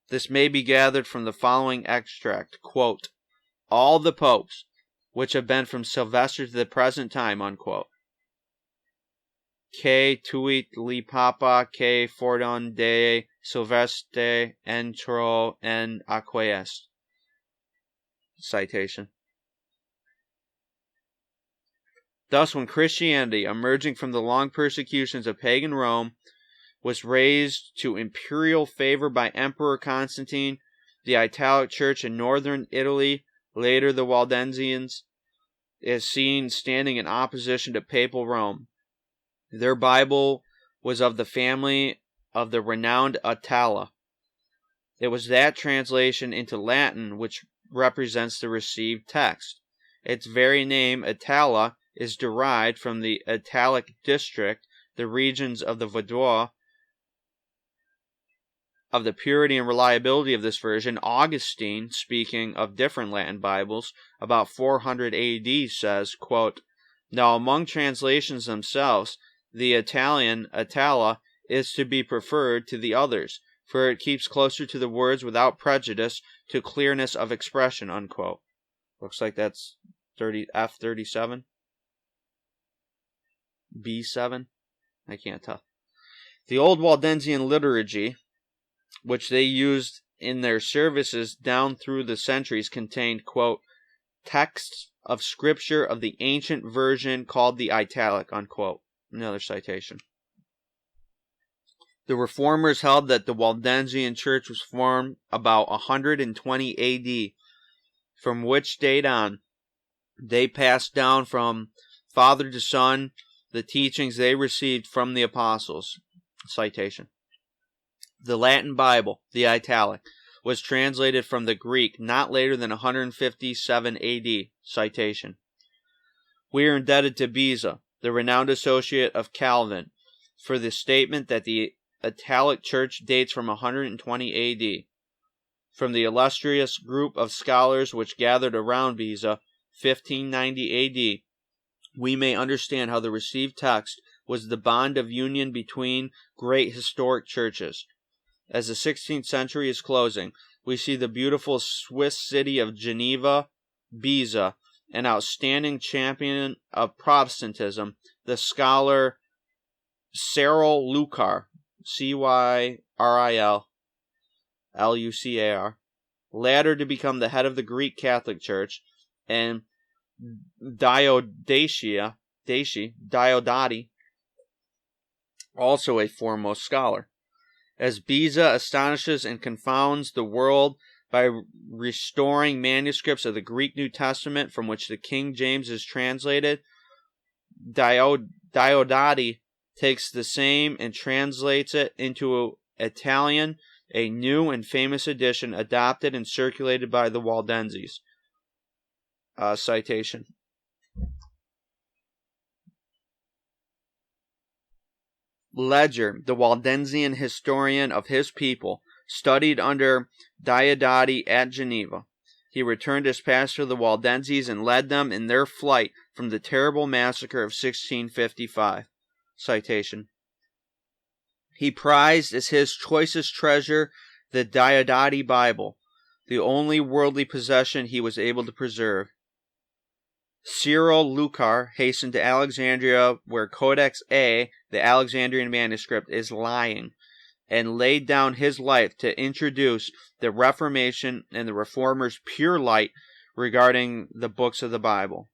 This may be gathered from the following extract, quote, "all the popes, which have been from Sylvester to the present time," unquote. Que tuit li papa que fordon de Sylvestre entro en acquiesce. Citation. Thus, when Christianity, emerging from the long persecutions of pagan Rome, was raised to imperial favor by Emperor Constantine, the Italic Church in northern Italy, later the Waldensians, is seen standing in opposition to papal Rome. Their Bible was of the family of the renowned Attila. It was that translation into Latin which represents the received text. Its very name, Attila, is derived from the Italic district, the regions of the Vaudois, of the purity and reliability of this version, Augustine, speaking of different Latin Bibles, about 400 AD, says, quote, "Now among translations themselves, the Italian, Itala, is to be preferred to the others, for it keeps closer to the words without prejudice to clearness of expression," unquote. Looks like that's F37? B7? I can't tell. The old Waldensian liturgy, which they used in their services down through the centuries, contained, quote, "texts of scripture of the ancient version called the Italic," unquote. Another citation. The Reformers held that the Waldensian Church was formed about 120 AD, from which date on they passed down from father to son the teachings they received from the apostles. Citation. The Latin Bible, the Italic, was translated from the Greek not later than 157 AD. Citation. We are indebted to Beza, the renowned associate of Calvin, for the statement that the Italic Church dates from 120 AD. From the illustrious group of scholars which gathered around Beza, 1590 AD, we may understand how the received text was the bond of union between great historic churches. As the 16th century is closing, we see the beautiful Swiss city of Geneva, Beza, an outstanding champion of Protestantism, the scholar Cyril Lucar, Cyril Lucar, latter to become the head of the Greek Catholic Church, and Diodati, also a foremost scholar. As Beza astonishes and confounds the world by restoring manuscripts of the Greek New Testament from which the King James is translated, Diodati takes the same and translates it into Italian, a new and famous edition adopted and circulated by the Waldenses. Citation. Ledger, the Waldensian historian of his people, studied under Diodati at Geneva. He returned as pastor of the Waldenses and led them in their flight from the terrible massacre of 1655. Citation. He prized as his choicest treasure the Diodati Bible, the only worldly possession he was able to preserve. Cyril Lucar hastened to Alexandria, where Codex A, the Alexandrian manuscript, is lying, and laid down his life to introduce the Reformation and the Reformers' pure light regarding the books of the Bible.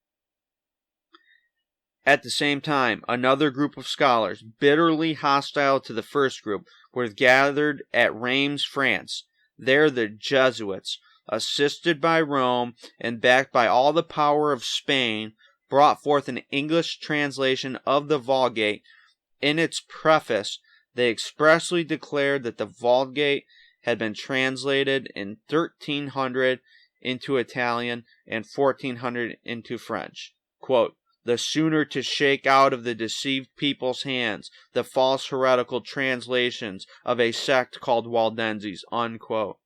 At the same time, another group of scholars, bitterly hostile to the first group, were gathered at Reims, France. There the Jesuits, assisted by Rome and backed by all the power of Spain, brought forth an English translation of the Vulgate. In its preface, they expressly declared that the Vulgate had been translated in 1300 into Italian and 1400 into French. Quote, "The sooner to shake out of the deceived people's hands the false heretical translations of a sect called Waldenses," unquote.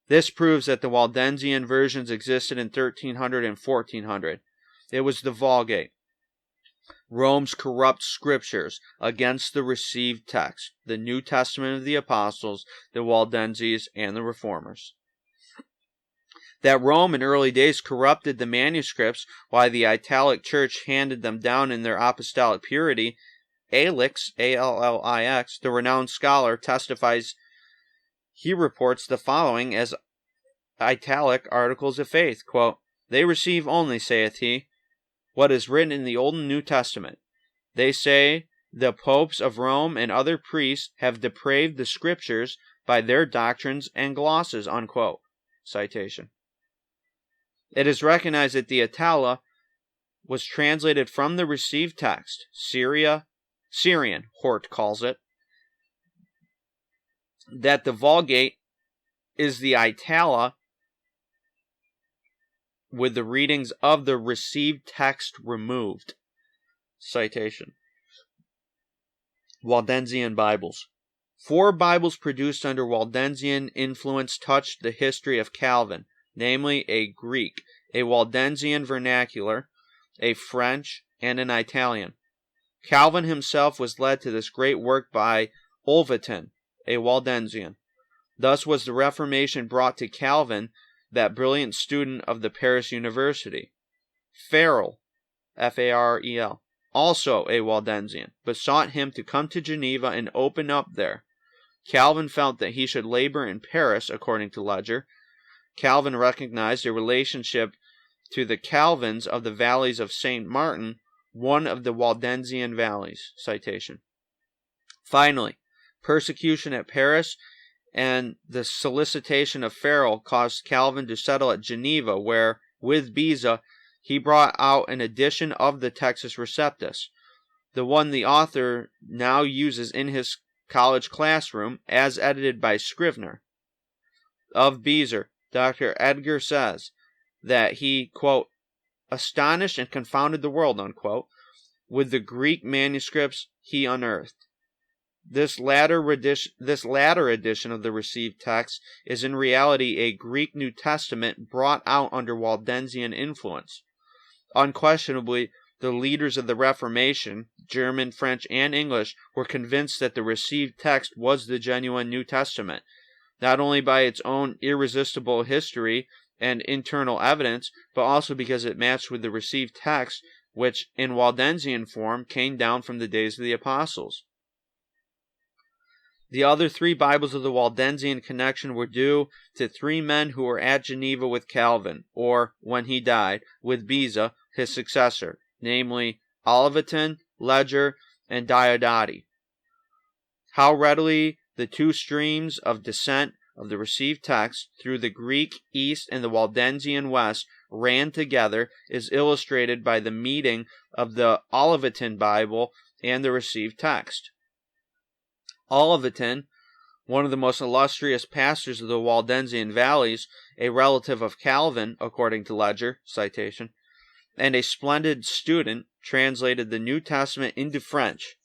This proves that the Waldensian versions existed in 1300 and 1400. It was the Vulgate, Rome's corrupt scriptures, against the received text, the New Testament of the Apostles, the Waldenses, and the Reformers. That Rome in early days corrupted the manuscripts while the Italic Church handed them down in their apostolic purity, Allix, Allix, the renowned scholar, testifies. He reports the following as Italic articles of faith. Quote, "They receive only, saith he, what is written in the Old and New Testament. They say the popes of Rome and other priests have depraved the scriptures by their doctrines and glosses," unquote. Citation. It is recognized that the Itala was translated from the received text, Syrian, Hort calls it, that the Vulgate is the Itala with the readings of the received text removed. Citation. Waldensian Bibles. 4 Bibles produced under Waldensian influence touched the history of Calvin, namely a Greek, a Waldensian vernacular, a French, and an Italian. Calvin himself was led to this great work by Olverton, a Waldensian. Thus was the Reformation brought to Calvin, that brilliant student of the Paris University. Farel, F-A-R-E-L, also a Waldensian, besought him to come to Geneva and open up there. Calvin felt that he should labor in Paris, according to Ledger. Calvin recognized a relationship to the Calvins of the valleys of St. Martin, one of the Waldensian valleys. Citation. Finally, persecution at Paris and the solicitation of Farel caused Calvin to settle at Geneva, where, with Beza, he brought out an edition of the Textus Receptus, the one the author now uses in his college classroom, as edited by Scrivener. Of Bezer, Dr. Edgar says that he, quote, astonished and confounded the world, unquote, with the Greek manuscripts he unearthed. This latter edition of the received text is in reality a Greek New Testament brought out under Waldensian influence. Unquestionably, the leaders of the Reformation, German, French, and English, were convinced that the received text was the genuine New Testament, not only by its own irresistible history and internal evidence, but also because it matched with the received text, which, in Waldensian form, came down from the days of the apostles. The other 3 Bibles of the Waldensian connection were due to 3 men who were at Geneva with Calvin, or, when he died, with Beza, his successor, namely Olivetan, Ledger, and Diodati. How readily the 2 streams of descent of the received text through the Greek East and the Waldensian West ran together is illustrated by the meeting of the Olivetan Bible and the received text. Olivetan, one of the most illustrious pastors of the Waldensian valleys, a relative of Calvin, according to Ledger, citation, and a splendid student, translated the New Testament into French.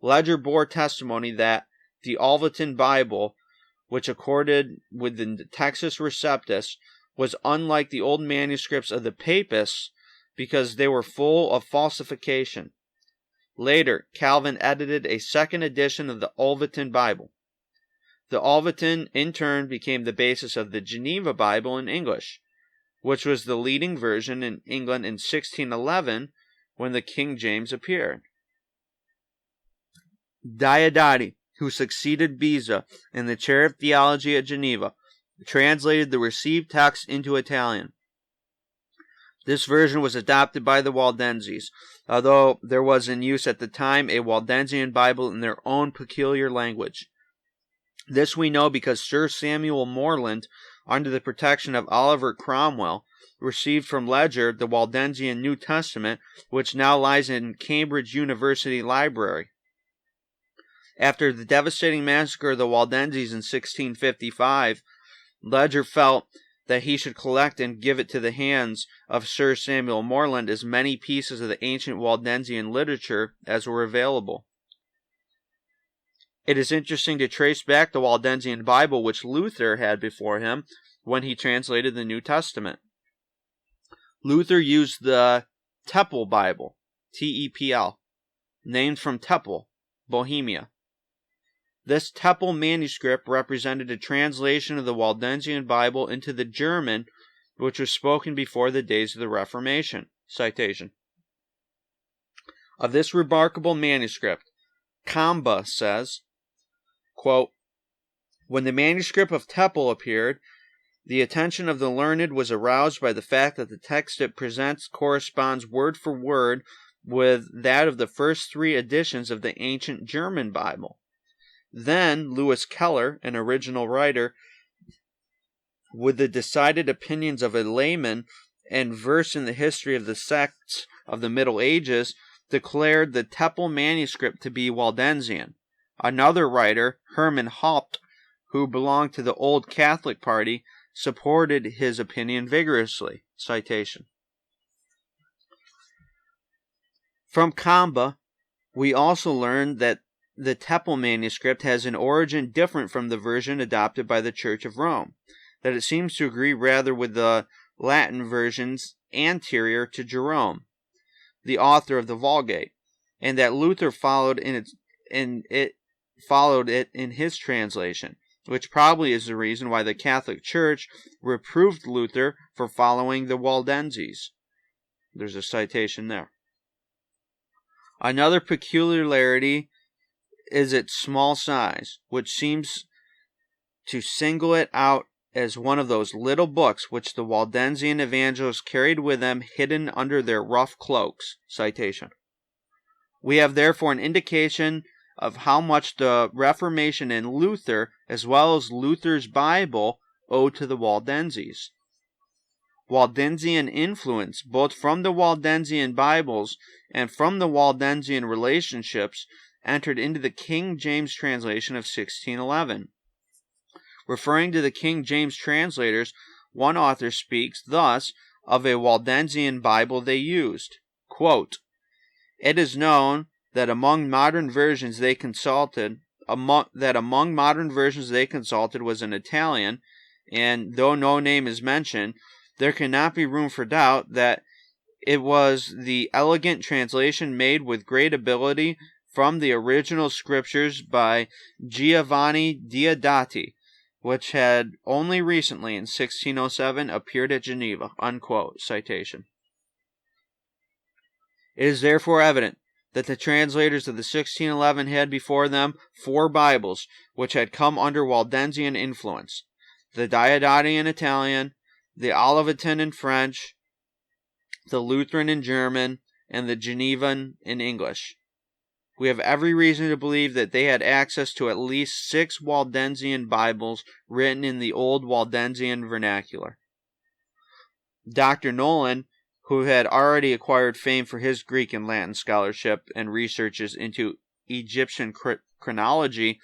Ledger bore testimony that the Olivetan Bible, which accorded with the Textus Receptus, was unlike the old manuscripts of the Papists because they were full of falsification. Later, Calvin edited a second edition of the Olivetan Bible. The Olivetan, in turn, became the basis of the Geneva Bible in English, which was the leading version in England in 1611 when the King James appeared. Diodati, who succeeded Beza in the chair of theology at Geneva, translated the received text into Italian. This version was adopted by the Waldenses, although there was in use at the time a Waldensian Bible in their own peculiar language. This we know because Sir Samuel Morland, under the protection of Oliver Cromwell, received from Ledger the Waldensian New Testament, which now lies in Cambridge University Library. After the devastating massacre of the Waldenses in 1655, Ledger felt that he should collect and give it to the hands of Sir Samuel Morland as many pieces of the ancient Waldensian literature as were available. It is interesting to trace back the Waldensian Bible which Luther had before him when he translated the New Testament. Luther used the Tepel Bible, T-E-P-L, named from Tepel, Bohemia. This Tepel manuscript represented a translation of the Waldensian Bible into the German, which was spoken before the days of the Reformation. Citation. Of this remarkable manuscript, Kamba says, quote, when the manuscript of Tepel appeared, the attention of the learned was aroused by the fact that the text it presents corresponds word for word with that of the first 3 editions of the ancient German Bible. Then Lewis Keller, an original writer, with the decided opinions of a layman and versed in the history of the sects of the Middle Ages, declared the Tepel manuscript to be Waldensian. Another writer, Hermann Haupt, who belonged to the Old Catholic Party, supported his opinion vigorously. Citation. From Kamba, we also learned that the Temple manuscript has an origin different from the version adopted by the Church of Rome, that it seems to agree rather with the Latin versions anterior to Jerome, the author of the Vulgate, and that Luther followed it in his translation, which probably is the reason why the Catholic Church reproved Luther for following the Waldenses. There's a citation there. Another peculiarity is its small size, which seems to single it out as one of those little books which the Waldensian evangelists carried with them hidden under their rough cloaks. Citation. We have therefore an indication of how much the Reformation and Luther, as well as Luther's Bible, owed to the Waldenses. Waldensian influence, both from the Waldensian Bibles and from the Waldensian relationships, entered into the King James translation of 1611. Referring to the King James translators, one author speaks thus of a Waldensian Bible they used. Quote, "It is known that among modern versions they consulted was an Italian, and though no name is mentioned, there cannot be room for doubt that it was the elegant translation made with great ability from the original scriptures by Giovanni Diodati, which had only recently, in 1607, appeared at Geneva." Unquote. Citation. It is therefore evident that the translators of the 1611 had before them 4 Bibles which had come under Waldensian influence: the Diodati in Italian, the Olivetan in French, the Lutheran in German, and the Genevan in English. We have every reason to believe that they had access to at least 6 Waldensian Bibles written in the old Waldensian vernacular. Dr. Nolan, who had already acquired fame for his Greek and Latin scholarship and researches into Egyptian chronology,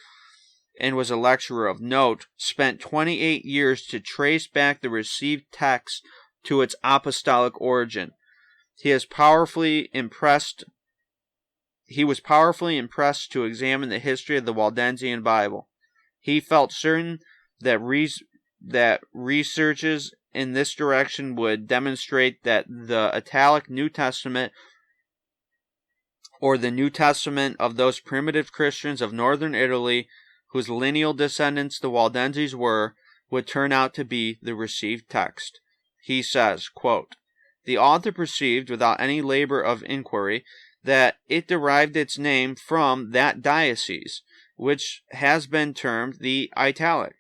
and was a lecturer of note, spent 28 years to trace back the received text to its apostolic origin. He was powerfully impressed to examine the history of the Waldensian Bible. He felt certain that researches in this direction would demonstrate that the Italic New Testament, or the New Testament of those primitive Christians of northern Italy, whose lineal descendants the Waldenses were, would turn out to be the received text. He says, quote, "The author perceived, without any labor of inquiry, that it derived its name from that diocese, which has been termed the Italic,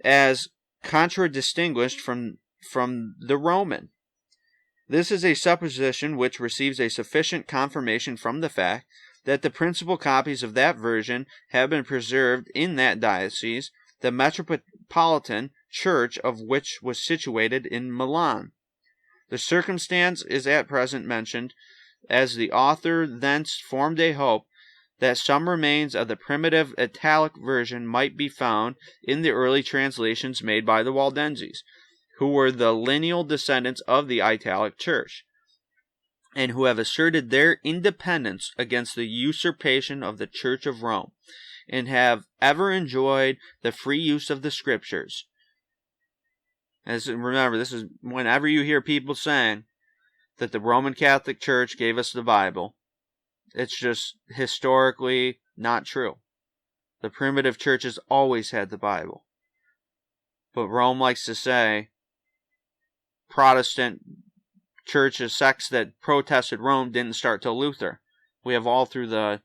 as contradistinguished from the Roman. This is a supposition which receives a sufficient confirmation from the fact that the principal copies of that version have been preserved in that diocese, the metropolitan church of which was situated in Milan. The circumstance is at present mentioned, as the author thence formed a hope that some remains of the primitive Italic version might be found in the early translations made by the Waldenses, who were the lineal descendants of the Italic Church, and who have asserted their independence against the usurpation of the Church of Rome, and have ever enjoyed the free use of the Scriptures." Remember, this is whenever you hear people saying that the Roman Catholic Church gave us the Bible, it's just historically not true. The primitive churches always had the Bible. But Rome likes to say Protestant churches, sects that protested Rome didn't start till Luther. We have all through the,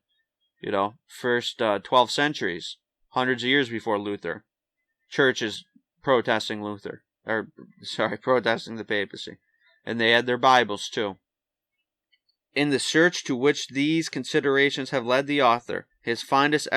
first 12 centuries, hundreds of years before Luther, churches protesting protesting the papacy. And they had their Bibles too. In the search to which these considerations have led the author, his fondest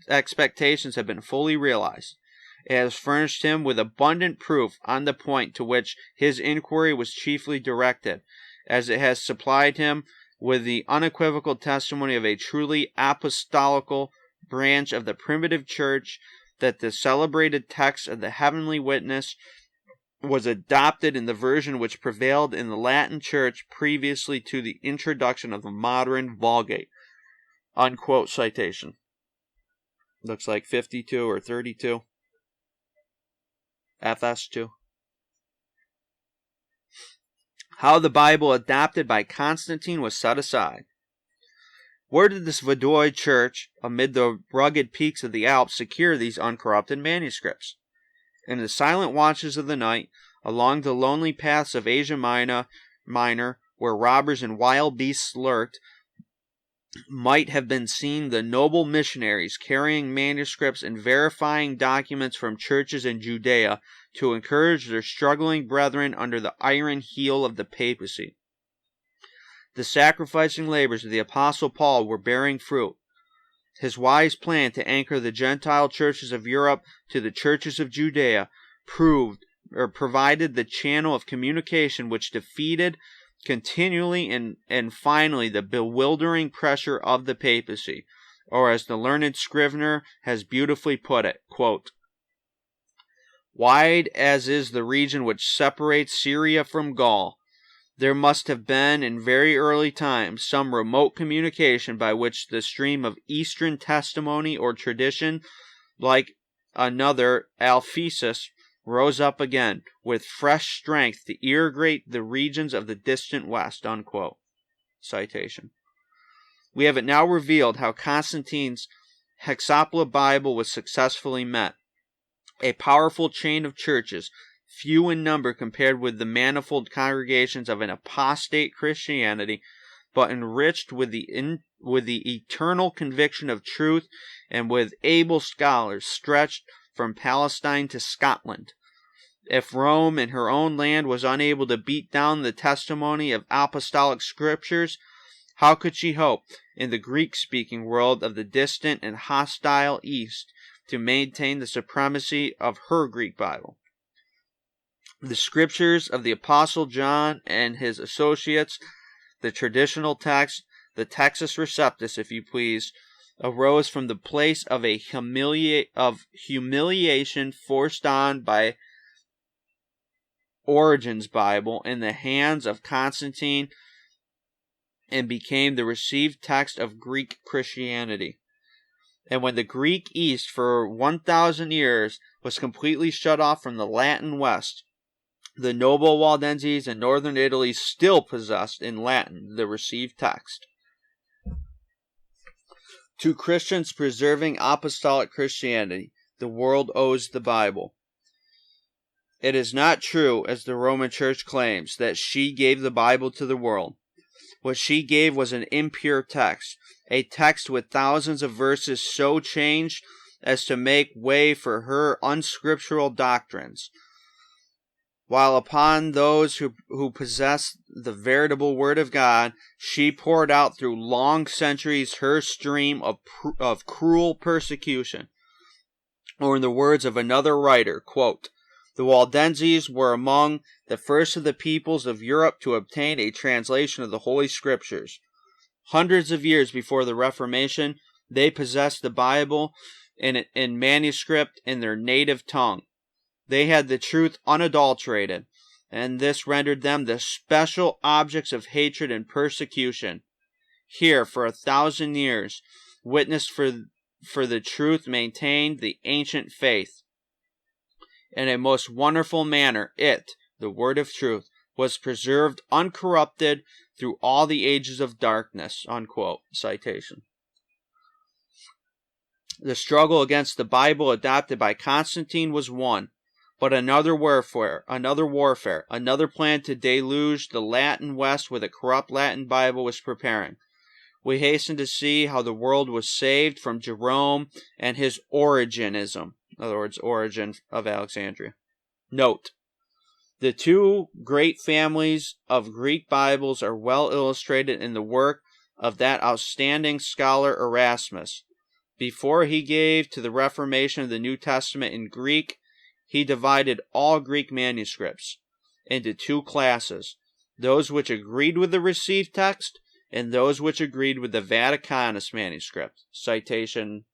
expectations have been fully realized. It has furnished him with abundant proof on the point to which his inquiry was chiefly directed, as it has supplied him with the unequivocal testimony of a truly apostolical branch of the primitive church that the celebrated text of the Heavenly Witness was adopted in the version which prevailed in the Latin Church previously to the introduction of the modern Vulgate. Unquote citation. Looks like 52 or 32. FS2. How the Bible adopted by Constantine was set aside. Where did this Vaudois church, amid the rugged peaks of the Alps, secure these uncorrupted manuscripts? In the silent watches of the night, along the lonely paths of Asia Minor, where robbers and wild beasts lurked, might have been seen the noble missionaries carrying manuscripts and verifying documents from churches in Judea to encourage their struggling brethren under the iron heel of the papacy. The sacrificing labors of the Apostle Paul were bearing fruit. His wise plan to anchor the Gentile churches of Europe to the churches of Judea provided the channel of communication which defeated continually and finally the bewildering pressure of the papacy, or as the learned Scrivener has beautifully put it, quote, "Wide as is the region which separates Syria from Gaul, there must have been in very early times some remote communication by which the stream of Eastern testimony or tradition, like another Alphesus, rose up again with fresh strength to irrigate the regions of the distant West." Unquote. Citation. We have it now revealed how Constantine's Hexapla Bible was successfully met. A powerful chain of churches, few in number compared with the manifold congregations of an apostate Christianity, but enriched with the eternal conviction of truth and with able scholars stretched from Palestine to Scotland. If Rome in her own land was unable to beat down the testimony of apostolic scriptures, how could she hope, in the Greek-speaking world of the distant and hostile East, to maintain the supremacy of her Greek Bible? The scriptures of the Apostle John and his associates, the traditional text, the Textus Receptus, if you please, arose from the place of a humiliation forced on by Origen's Bible in the hands of Constantine and became the received text of Greek Christianity. And when the Greek East for 1,000 years was completely shut off from the Latin West, the noble Waldenses in northern Italy still possessed in Latin the received text. To Christians preserving apostolic Christianity, the world owes the Bible. It is not true, as the Roman Church claims, that she gave the Bible to the world. What she gave was an impure text, a text with thousands of verses so changed as to make way for her unscriptural doctrines, while upon those who possess the veritable Word of God, she poured out through long centuries her stream of cruel persecution. Or in the words of another writer, quote, "The Waldenses were among the first of the peoples of Europe to obtain a translation of the Holy Scriptures. Hundreds of years before the Reformation, they possessed the Bible in manuscript in their native tongue. They had the truth unadulterated, and this rendered them the special objects of hatred and persecution. Here, for 1,000 years, witness for the truth maintained the ancient faith. In a most wonderful manner, it, the word of truth, was preserved uncorrupted through all the ages of darkness." Unquote. Citation. The struggle against the Bible adopted by Constantine was won, but another warfare, another plan to deluge the Latin West with a corrupt Latin Bible was preparing. We hasten to see how the world was saved from Jerome and his Origenism. In other words, Origen of Alexandria. Note: the two great families of Greek Bibles are well illustrated in the work of that outstanding scholar Erasmus. Before he gave to the Reformation of the New Testament in Greek, he divided all Greek manuscripts into two classes, those which agreed with the received text and those which agreed with the Vaticanus manuscript. Citation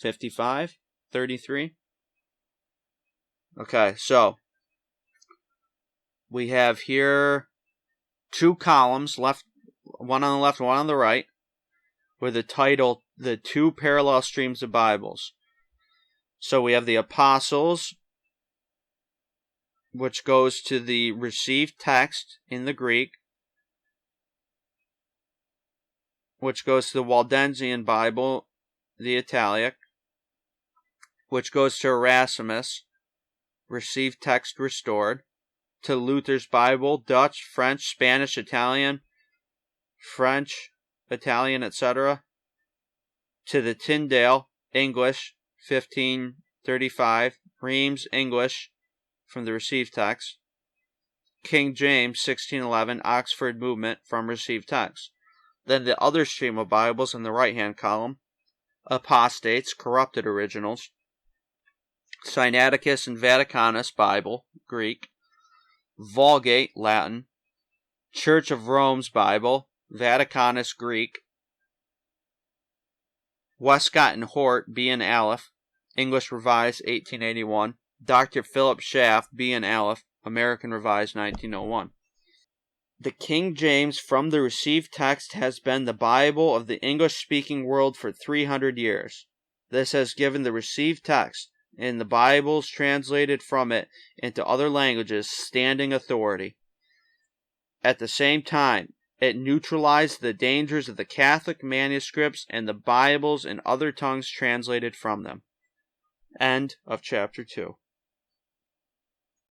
55:33. Okay, so we have here two columns, one on the left, one on the right. with the title The Two Parallel Streams of Bibles. So we have the Apostles, which goes to the received text in the Greek, which goes to the Waldensian Bible, the Italic, which goes to Erasmus, received text restored, to Luther's Bible, Dutch, French, Spanish, Italian, etc., to the Tyndale, English, 1535, Reims, English, from the received text, King James, 1611, Oxford Movement, from received text. Then the other stream of Bibles in the right-hand column, apostates, corrupted originals, Sinaiticus and Vaticanus Bible, Greek, Vulgate, Latin, Church of Rome's Bible, Vaticanus, Greek, Westcott and Hort, B and Aleph, English Revised, 1881, Dr. Philip Schaff, B and Aleph, American Revised, 1901. The King James from the received text has been the Bible of the English-speaking world for 300 years. This has given the received text and the Bibles translated from it into other languages standing authority. At the same time, it neutralized the dangers of the Catholic manuscripts and the Bibles in other tongues translated from them. End of chapter 2.